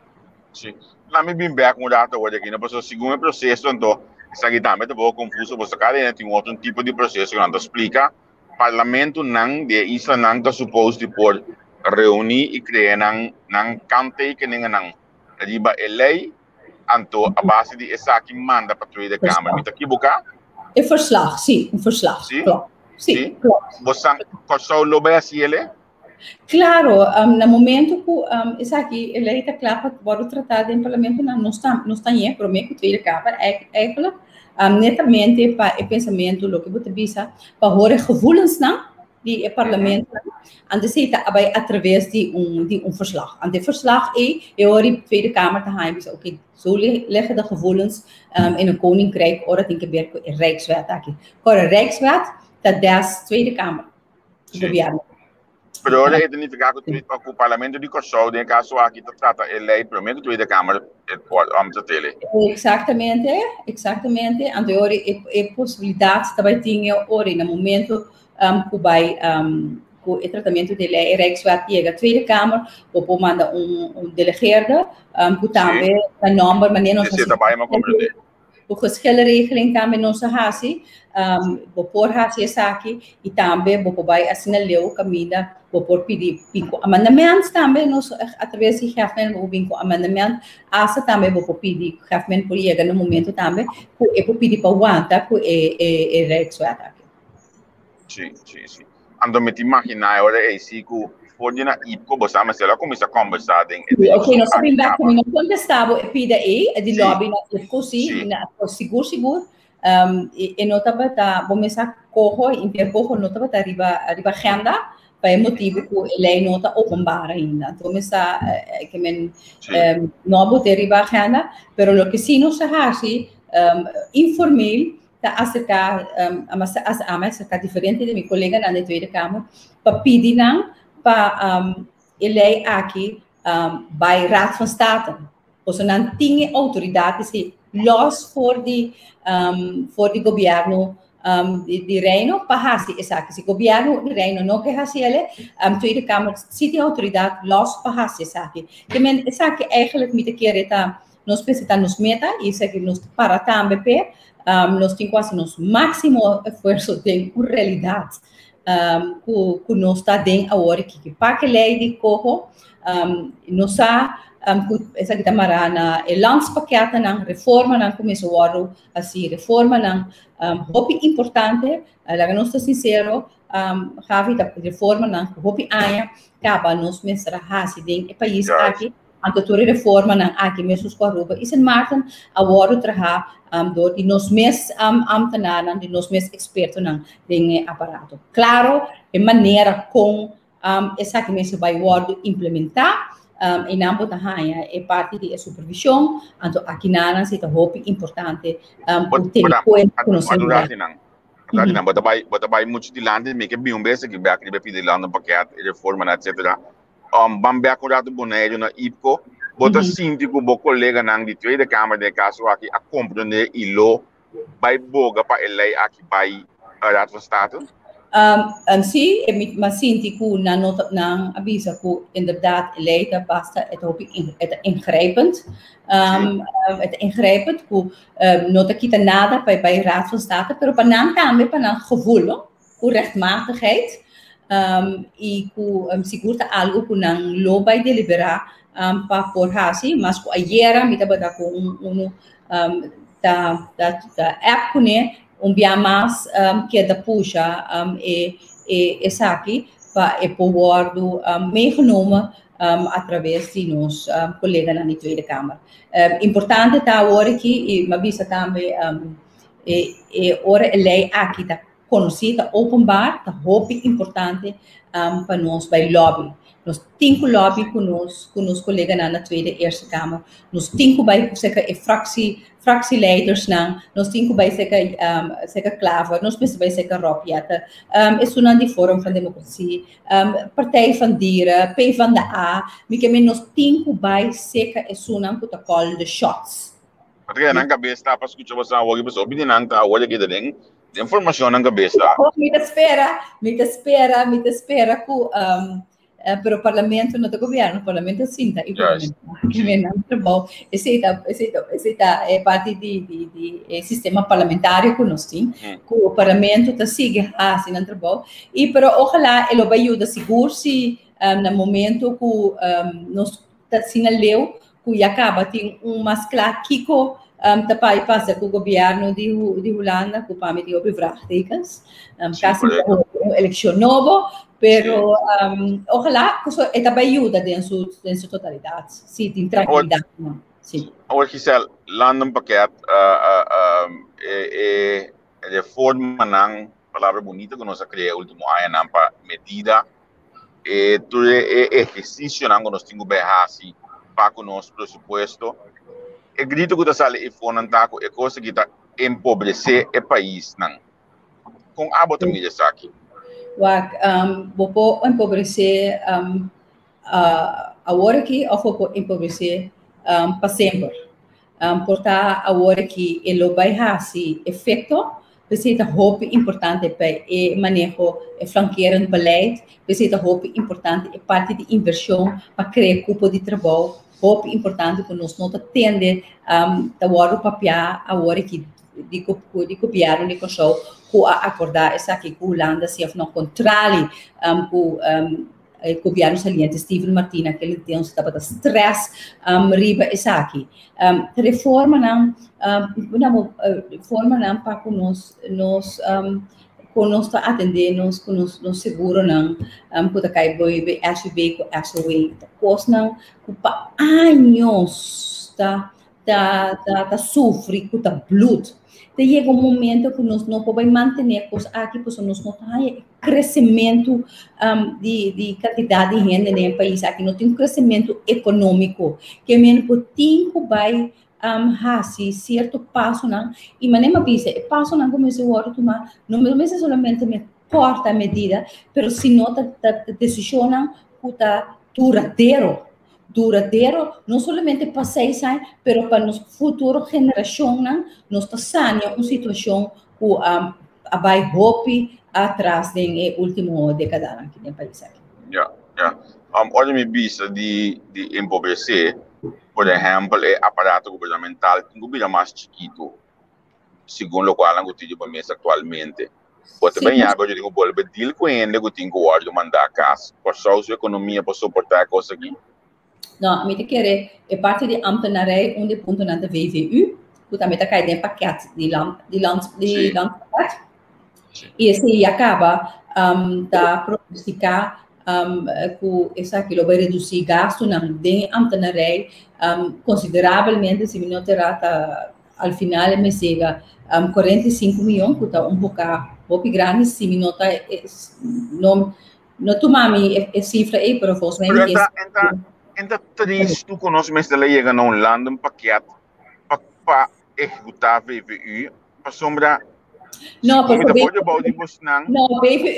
Sim. Lá me bem com o dado hoje aqui, mas o segundo processo, então, isso aqui também é um pouco confuso, você cara tem outro tipo de processo que não explica. O parlamento não de Isla não está suposto por reunir e criar não cante que nem não riba lei, então a base de essa aqui manda para a Tweede Kamer. Me aqui boca? É verslag, sim, verslag. Sim. Sim, claro. Você consegue lobar assim ele? Claro, no momento que isso aqui, ele está claro para o tratado em parlamento não está em para mim que Tweede Kamer é netamente para o pensamento lo que você visa para horen gevoelens não die het parlement aan de zitten através de verslag. En dit verslag hoor de Tweede Kamer te gaan. Dus oké, zo leggen de gevoelens in een koninkrijk, of dat in gebeurt in Rijkswet. Voor een Rijkswet, dat is Tweede Kamer. Pero ahora identificar que o parlamento de Kosovo, em caso aqui, trata a lei, pelo menos a Tweede Kamer, te tele. Exatamente. Então, a possibilidade também tinha, no momento que vai com o tratamento de lei, Rijkswet chega à Tweede Kamer, ou manda delegeerde, que também, a nummer, mas não sei se o geschillenregeling também não se hasi, por hasi aqui e também vai assinar o caminho, por pedir amendamentos também nós através de government o vinco amendamento, essa também vou pedir government por chegar no momento também, que vou pedir para aguentar que é Rijkswet aqui. Sim. Ando me imaginar agora é assim que por na IPCO você mas ela começa a conversar ok, nós sabemos que não contestava e pida de lobby na IPCO sim, seguro e não estava vamos a corro intercorro não estava arriba agenda para motivo que a lei não está openbaar ainda então começa que men não botar arriba agenda pero lo que sim não se hace informal acerca acerca diferente de meu colega na Tweede Kamer para pedir para lei aqui bij Raad van State. Dus dan tinha autoridades los voor die governo de Reino para hacer esa que si governo de Reino no que hacer Tweede Kamer zit die autoridade los para hacer esa que men esa que eigenlijk met de keer dat nos precisa nos meta e esa que nos para também nós temos quase nosso máximo esforço de realidade que nós está dentro agora que para que lei de corro nós essa que está marana o landspakket na reforma na começou a assim reforma na hopi importante lá nós está sincero have da reforma na hopi aia acaba nos mensar hasi dentro do país aqui anto toda reforma na aqui mesmo com a roupa isso em Martin agora traha door die nos mes ambtenaren, die nos mes expertos na dingen aparato. Claro, de maneira com essa que mesmo vai implementar em ambos da raia é parte de supervisão, então aqui na se tá hope importante ter conhecimento. Bota vai muito de lande, me que bem um beijo que vai aqui pedir lá no paquete, reforma etc. Bambe acordado boneiro na IPCO. Bota síndico, bo colega nang di Tweede Kamer de caso aqui a compreender e lo vai boga para ele aqui vai Raad van State. Sim, mas síndico na avisa que inderdaad eleita basta het ingrijpend. Het ingrijpend que não te quita nada bij Raad van State, pero para não também para gevoel, que rechtmatigheid e que segura algo que não lo vai deliberar para forrasi, mas com a yera me tava com da app né bia mais que da puxa essa aqui para poder meegenomen através de nos colegas na Tweede Kamer. Importante tá agora que mas visa também ora a lei aqui tá conhecida openbaar, tá hope importante para nós by lobby. Nós temos lobby com os colegas na Tweede Eerste Kamer. Nós temos bij zeker fractieleiders nós temos bij zeker Klaver, nós temos bij zeker Rob Jette. Is toen aan die Forum van Democratie, Partij van Dieren, P van de A. Nós temos bij zeker is toen aan te call the shots. Porque na cabeça tá para escutar você agora, pessoal, pedindo tá agora que tem informação na cabeça. Me espera que pero o parlamento não é governo, o parlamento sim, tá? É parte do sistema parlamentar que nós temos, que o parlamento tá sigue assim não trabalho. E pero ojalá ele vai ajudar seguro se no momento que nós tá sinaleu que já acaba tem mais claro que tapai passa com o governo de Holanda, que para mim de obrigatórias, caso eleição novo. Pero ojalá que isso também ajuda em sua totalidade, sim, tem tranquilidade. Sim. Agora, Gisele, lando um paquete, reforma não, palavra bonita que nós criamos último ano, não para medida, tudo exercício não que nós temos bem assim para o nosso pressuposto. É grito que está ali e fonantaco é coisa que está empobrecer o país não. Com a bota mídia aqui. Vou empobrecer agora que ou vou empobrecer para sempre. Portanto, agora que ele vai fazer efeito, precisa hope importante para o manejo flanqueiro beleid, precisa hope importante é parte de inversão para criar grupo de trabalho, hope importante que nós não tende agora o papel agora que de governo de controle que acordar essa aqui que Holanda se não controle o governo saliente Steven Martina que ele tem um estado de stress riba essa aqui reforma não para que nós atendemos que nós seguro não que cai boi SUV com SUV depois não que para anos tá sofre com tá blood. Chega momento que nós não podemos manter coisas aqui, porque nós não temos crescimento de quantidade de gente no país. Aqui não tem crescimento econômico, que mesmo por tempo vai fazer certo passo, não? E mas nem mais o passo não começa a tomar, não é somente me corta a medida, mas se não decisão que está duradouro, não somente para 6 anos, mas para a futura geração, nós estamos em uma situação que vai hope atrás da última década aqui no país. Olha, me vista de empobrecer, por exemplo, o aparato governamental tem que ser mais chiquito, segundo o qual eu tenho para mesa atualmente. Pode também agora eu tenho que deal com ele, eu tenho que mandar casa, para sua economia, para suportar a coisa aqui. Não, me querer é parte de ambtenarij onde ponto na VVU, que também está caindo em paquete de landpakket. E esse acaba da prognosticar que essa aquilo vai reduzir gasto na de ambtenarij consideravelmente se não terá al final me chega 45 milhões, que está pouco grande, se não tomamos a cifra aí, para você. Então, triste tu conosco, mas ela chega a land um paquete para executar a VVU, para sombra. Não, porque o VVU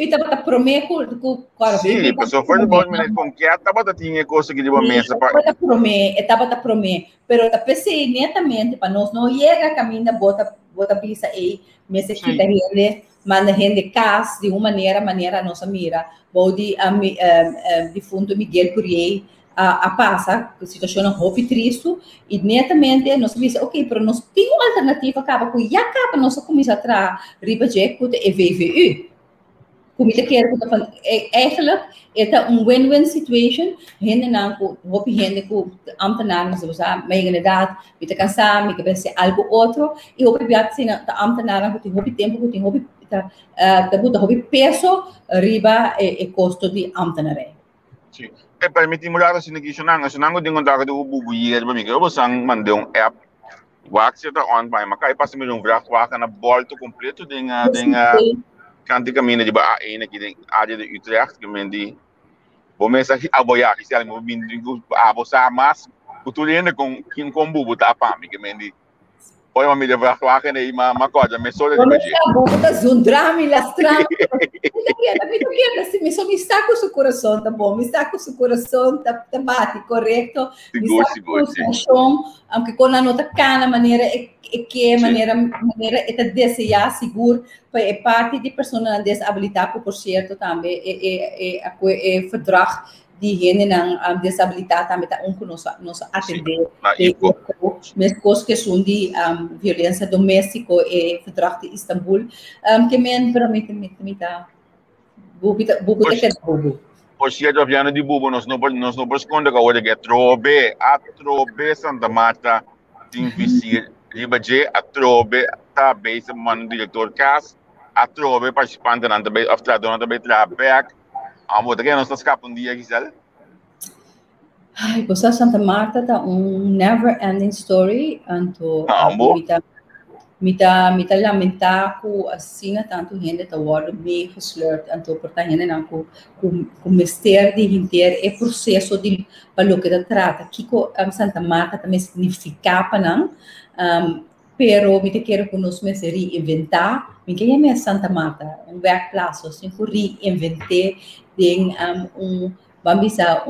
estava prometendo que sim, pessoal, foi de bom de conquista, estava tinha coisa que de uma mesa para estava prometendo, pero tá pensei netamente para nós não chega a caminho bota pisa aí, mesa que tá ele manda gente casa de uma maneira nossa mira, body de fundo Miguel Curier a passar, a situação é muito triste, e netamente nós dizemos, ok, mas nós temos uma alternativa, acaba com já acaba, nós começamos a trazer riba de VVU. Como eu quero, eigenlijk é win-win situation, gente não, gente que ambtenaren, zoals mijn inderdaad, met de cansar, met de algo outro, e o piat se na ambtenaren que tem tempo, que tem peso riba e custo de ambtenaren. Sim. permite mudar assim aqui, senang ko dingon dagat o bubuyer ba mika, basang mandong app, wax ito on by makai pas mi yung vraag waka na bolto completo ding kanti kami na di ba na kiding área de Utrecht kemendi, bomesa aboya kasi mo binding abo sa mas, kutulin na kung bubu tapa mi kemendi. Poi ma mi deve fare ma cosa, mi solo di baggi. Buta zundrami la strada. Mi sta con su coração, tá bom? Me está com su coração, tá bate, correto? Me está com su coração, anche con la nota cana, maneira que maneira é desejar seguro, é parte de persona com disabilidade, por certo, também é verdrag diegene ng disabiliteit também está conosco atender mas coisas que são de violência doméstica e verdrag de Istanbul que men para mim bubu por certo aviano de bubu nós não esconde que hoje é trobe Santa Marta difícil ribaje a trobe tá base man diretor cas a trobe participante na também after dona também trabalha Amor, que nós escapamos dia, Gisele? Ai, pois Santa Marta tá never-ending story, anto mita lamentar que assim tanto gente tá word meio gesleurd, anto por tá gente não com mistério de inteiro é processo de pelo que tá trata, que Santa Marta também significa para não, pero mita quero que nós me reinventar, me que é Santa Marta, werkplaats, assim que reinventar tem bambisa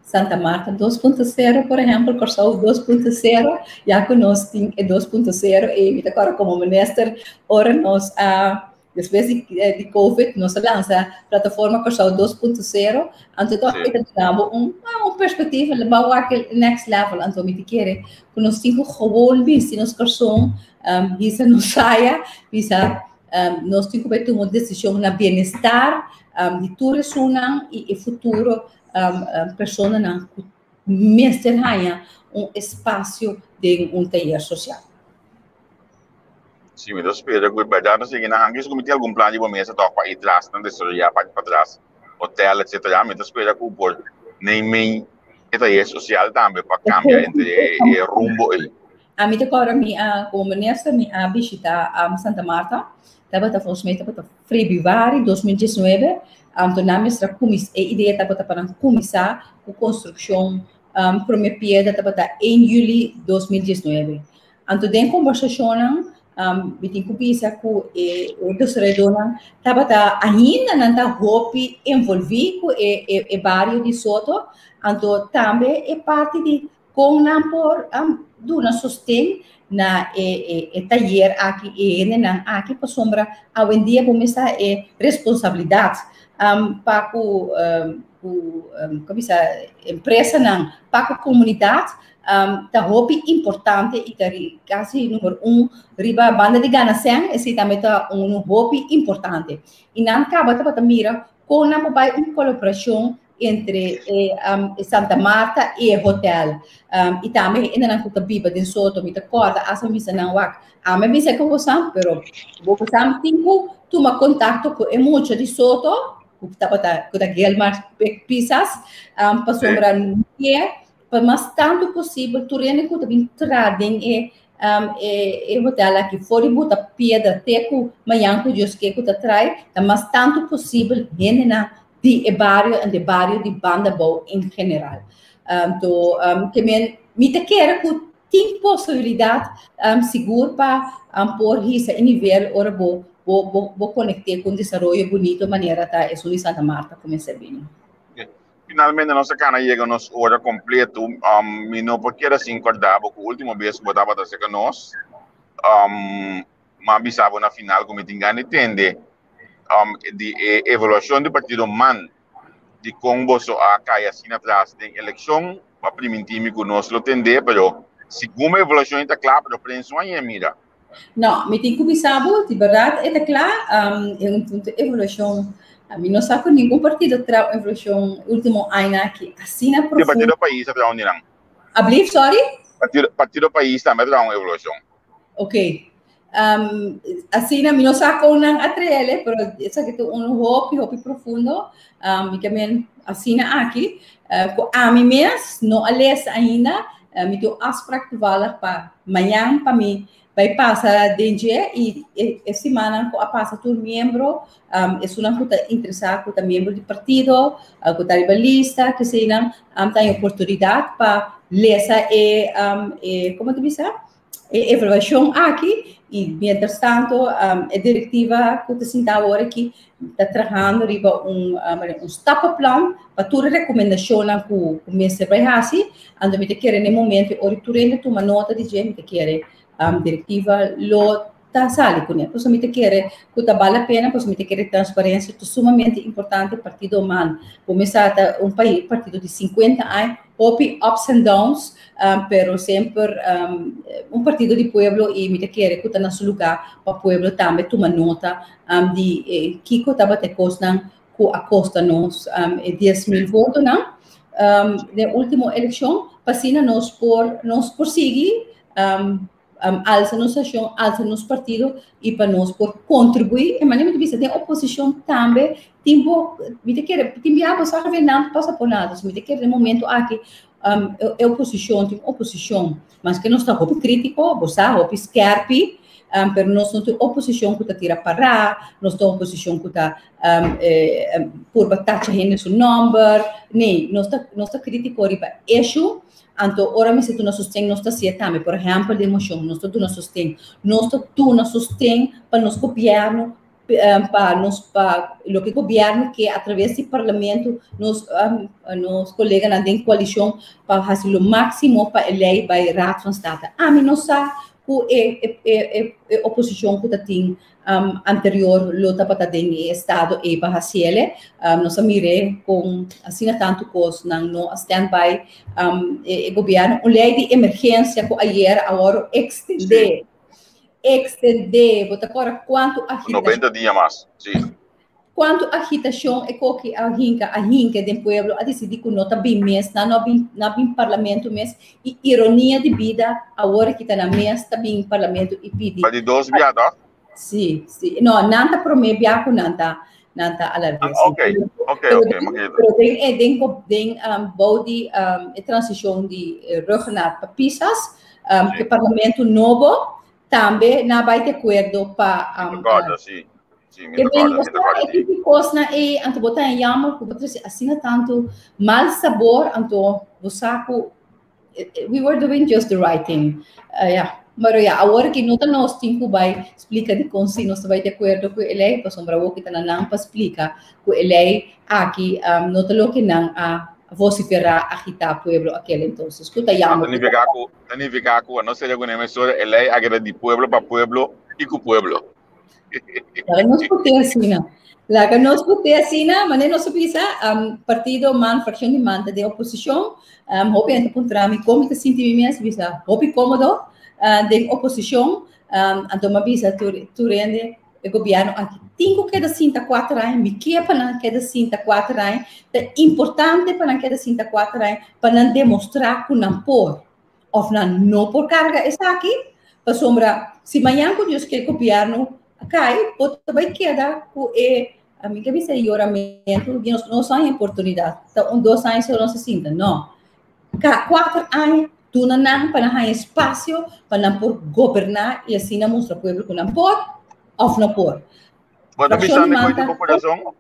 Santa Marta 2.0, por exemplo, Corsau 2.0, já que nós temos 2.0 e agora como ministro, ora nós depois de Covid, nós lança a plataforma Corsau 2.0, então temos uma perspectiva para o next level, então me quer que nós temos gewoon bis nós Corsau, bisa não saia, bisa nós temos que tomar uma decisão na bem-estar de toda pessoa e futuro pessoa não mestre ganha espaço de taller social. Sim, mas espero que vai dar, não sei, na Hangis como tem algum plano de mesa toca para ir atrás, não descer para trás, hotel, etc. Mas espero que o por nem taller social também para cambiar entre rumbo aí. A mim agora como ministra me visita Santa Marta. Estava februari 2019, então na mestra a ideia estava para começar a construção primeira pedra estava em julho 2019. Então dentro da conversação, eu tinha que pensar que o desredona estava ainda não está hope envolvido com o bairro de Soto, então também é parte de com por do nosso sustento na taller aqui na aqui para sombra ao em dia começa responsabilidade para como empresa não para a comunidade tá hobby importante e tá quase número riba banda de ganação esse também tá hobby importante e não acaba tá mira com uma colaboração entre Santa Marta e o hotel. E também ainda não fica viva de Soto, me acorda, essa missa não wak. Me missa com você, pero você tempo toma contato com o muito de Soto, que estava com a Guilmar Pisas, para sombrar para mais tanto possível, tu rende que também tradem e hotel aqui fora bota pedra teco, manhã que Deus que tu trai, mas tanto possível rende na de bairro de Bandabou em geral. Então, que me quer que tem possibilidade segura para pôr isso em nível ora vou conectar com o desenvolvimento bonito de maneira tá é só em Santa Marta começa bem. Finalmente nossa cana chega nos hora completo, me não porque era assim acordava com o último vez que botava da seca nós, mas bisava na final como tinha entender de evolução do partido MAN de Congo so a caia assim atrás da eleição para primeiro que nós lo tender, pero segundo a evolução está claro, pero penso aí mira. Não, me tem que bisava, de verdade, é claro, é evolução. A mim não sabe nenhum partido tra evolução último ano aqui assim na profunda. Partido do país tra não. Sorry? Partido do país também tra evolução. Ok. assim na minha saco não atrele, pero essa que tu hopi profundo, e também assim na aqui, a mim mesmo não ales ainda, me tu asprak tu valer para manhã para mim vai passar dentro e semana a passa tu membro, é uma coisa interessante, coisa membro de partido, coisa ribalista, que se não tem oportunidade para ler como tu disse, evaluação aqui. E, mientras tanto, a diretiva que está agora aqui está trabalhando riba stop plan para toda recomendação que o mestre vai fazer. Ando me te querer no momento, ora tu rende tu uma nota de gente me te querer diretiva lo tá sali com ele. Pois me te querer que tá vale a pena, pois me te querer transparência, é sumamente importante partido humano. Começar um país partido de 50 anos, ups and downs, pero sempre partido de pueblo e me te querer que tá no seu lugar para pueblo também toma nota de que que tava te costando que a costa nos 10.000 votos, não? Na última eleição, passina nos por seguir alça nos ação, alça nos partido e para nós por contribuir. E maneira de vista da oposição também, tempo, me te quer, tempo a você ver não passa por nada, me te quer no momento aqui oposição, tem oposição, mas que não está roupa crítico, você roupa scarpe, pero nós não temos oposição que está tira para, nós temos oposição que está por batalha gente seu number, nem nós está crítico riba eixo. Então, ora me se tu não sustém, nós está se também, por exemplo, de emoção, nós tu não sustém, nós tu não sustém para nos governo, para o que governo que através do parlamento nos colegas na coalição para fazer o máximo para eleger para a Raad van State. A mim não sabe que a oposição que tem anterior luta para ter estado e para fazer nós mire com assim tanto coisa não stand-by o governo a lei de emergência que ayer agora extender botar agora quanto agitação 90 dias mais, sim. Quanto agitação é que a hinca do povo a decidir que não está bem mês, não bem parlamento mês, e ironia de vida, agora que está na mês, está bem parlamento e pedir. Para de 2 viados? Sim. Não, não está promete viaco, não está alarme. Ok. Pero tem body transição de Rugnaat para Pisas, que parlamento novo, também não vai ter acordo para... Acordo, sim. Que bem, você coisa e anto botar em yama, porque você assina tanto mal sabor, anto você we were doing just the right thing. Mas agora que nós temos vai explicar de como nós vai de acordo com ele, para sombra o que está não para explicar com ele aqui, não te lo que não a vociferar agitar pueblo aquele então. Escuta yama. Significa que não seria uma emissora ele agrada de pueblo para pueblo e com pueblo. Laga nos putih assim, mas não se pisa partido man fração de manta de oposição, hope ente puntrami como te senti mesmo bisa, hope cômodo de oposição, então ma bisa tu rende o governo aqui tinha que dar cinta 4 anos, me que para que dar cinta 4 anos, é importante para que dar cinta 4 anos para demonstrar que não por ou não por carga está aqui, para sombra se amanhã com Deus que o governo cai, pode vai quedar com a minha cabeça de oramento, não só em oportunidade, então 2 anos eu não se sinta, não. 4 anos, tu não para ter espaço para por governar e assim não mostrar para o povo que não pode ou não pode. Pode pensar em coisa de coração?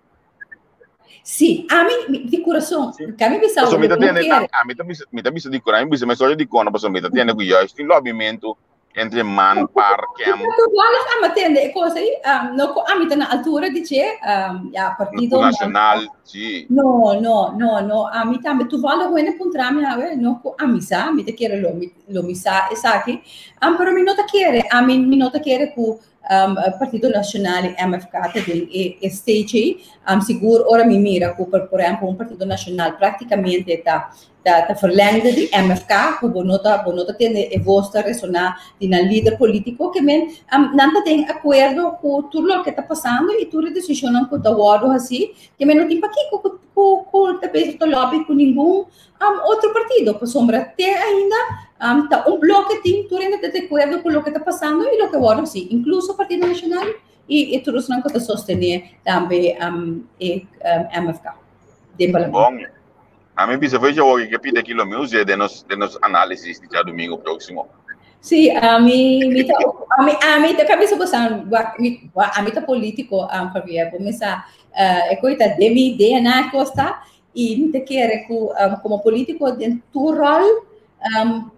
Sim, a mim de coração, que a mim pensar o que eu quero. A mim também de coração, mas só de coração, mas me tem que já este lobbyamento entre man, par, camp. Tudo atende coisa aí, não a mim na altura de que partido nacional, sim. Não, a mim também tu vale o ene puntra me não a mim sa, me te quer lo misa, essa aqui. Pero me não te quer, a mim me não te quer com Partido Nacional MFK tem stage seguro ora me mira por exemplo Partido Nacional praticamente está verlengde de MFK que bonota tem vosta ressonar de na líder político que men não tem acordo com tudo o que está passando e tudo decisão que está wado assim que men não tem para que talvez o lobby com nenhum outro partido, por sombra até ainda tá bloco que tem tudo ainda de acordo com o que está passando e o que agora sim, incluso o Partido Nacional e todos não que sostener também MFK. Bom, a mim precisa ver o que pide aquilo mesmo de nos análises de domingo próximo. Sim, a mim tá cabeça gostando, a mim tá político, Javier, começar coisa de minha ideia na costa e me te quer como político dentro do rol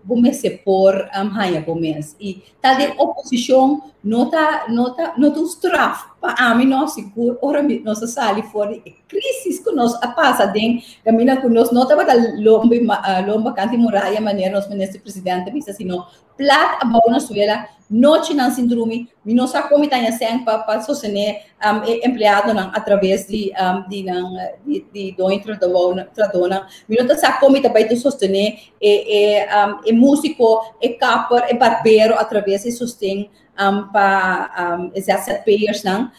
comecei por hanya começo e tá de oposição nota straf para mim não seguro ora nossa sali fora crise que nós passa den caminha com nós nota para lomba canti muralha maneira nós ministro presidente disse assim não plat a boa Venezuela noite não síndrome me não sabe como está sem para sostener empregado não através de do introdona me não sabe como está para sostener músico capper barbeiro através de sostém para exercer payers não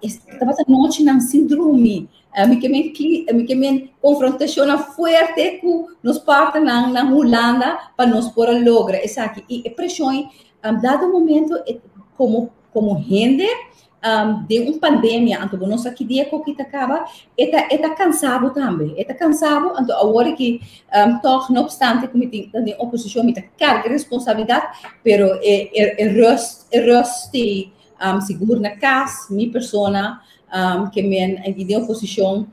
estava noite não síndrome me que confrontação forte com nos partes na Holanda para nos por lograr essa aqui e pressão dado momento como rende de pandemia então nós aqui dia que acaba está cansado também está cansado então agora que toch não obstante como tem oposição me carga responsabilidade pero roste seguro na casa minha persona que me de oposição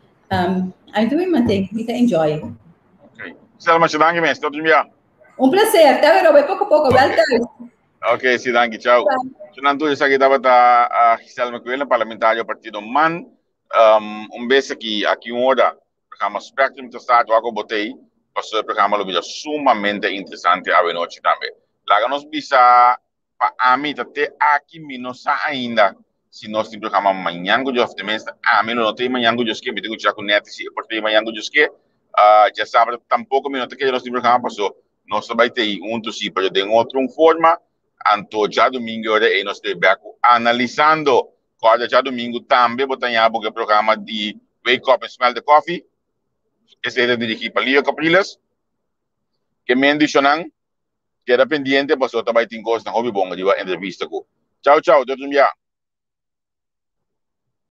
então me mantém me enjoy. Ok, Selma, se danke mesmo, todo dia. Prazer, tá vendo? Pouco a pouco, welcome. Ok, sim, danke, tchau. Nanto isa kita bata Selma Coelho, parlamentário partido MAN. Vez aqui hora, programa Spectrum do Estado, eu botei, passou o programa lo sumamente interessante a noite também. Lá nós bisa para a mim até aqui menos ainda. Se nós temos programa amanhã, eu também a mim não tem amanhã eu que me tenho que já com net se por ter amanhã eu que já sabe tampouco me não tem que nós temos programa passou. Nós vai ter sim, para de outra forma. Anto já domingo e nós estamos analisando cada já domingo também botamos o programa de Wake Up and Smell the Coffee. Esse é dirigido para Leo Capriles. Que me indicaram que era pendiente, passou também tem coisa na hobby bom de entrevista com. Tchau, tchau, Deus me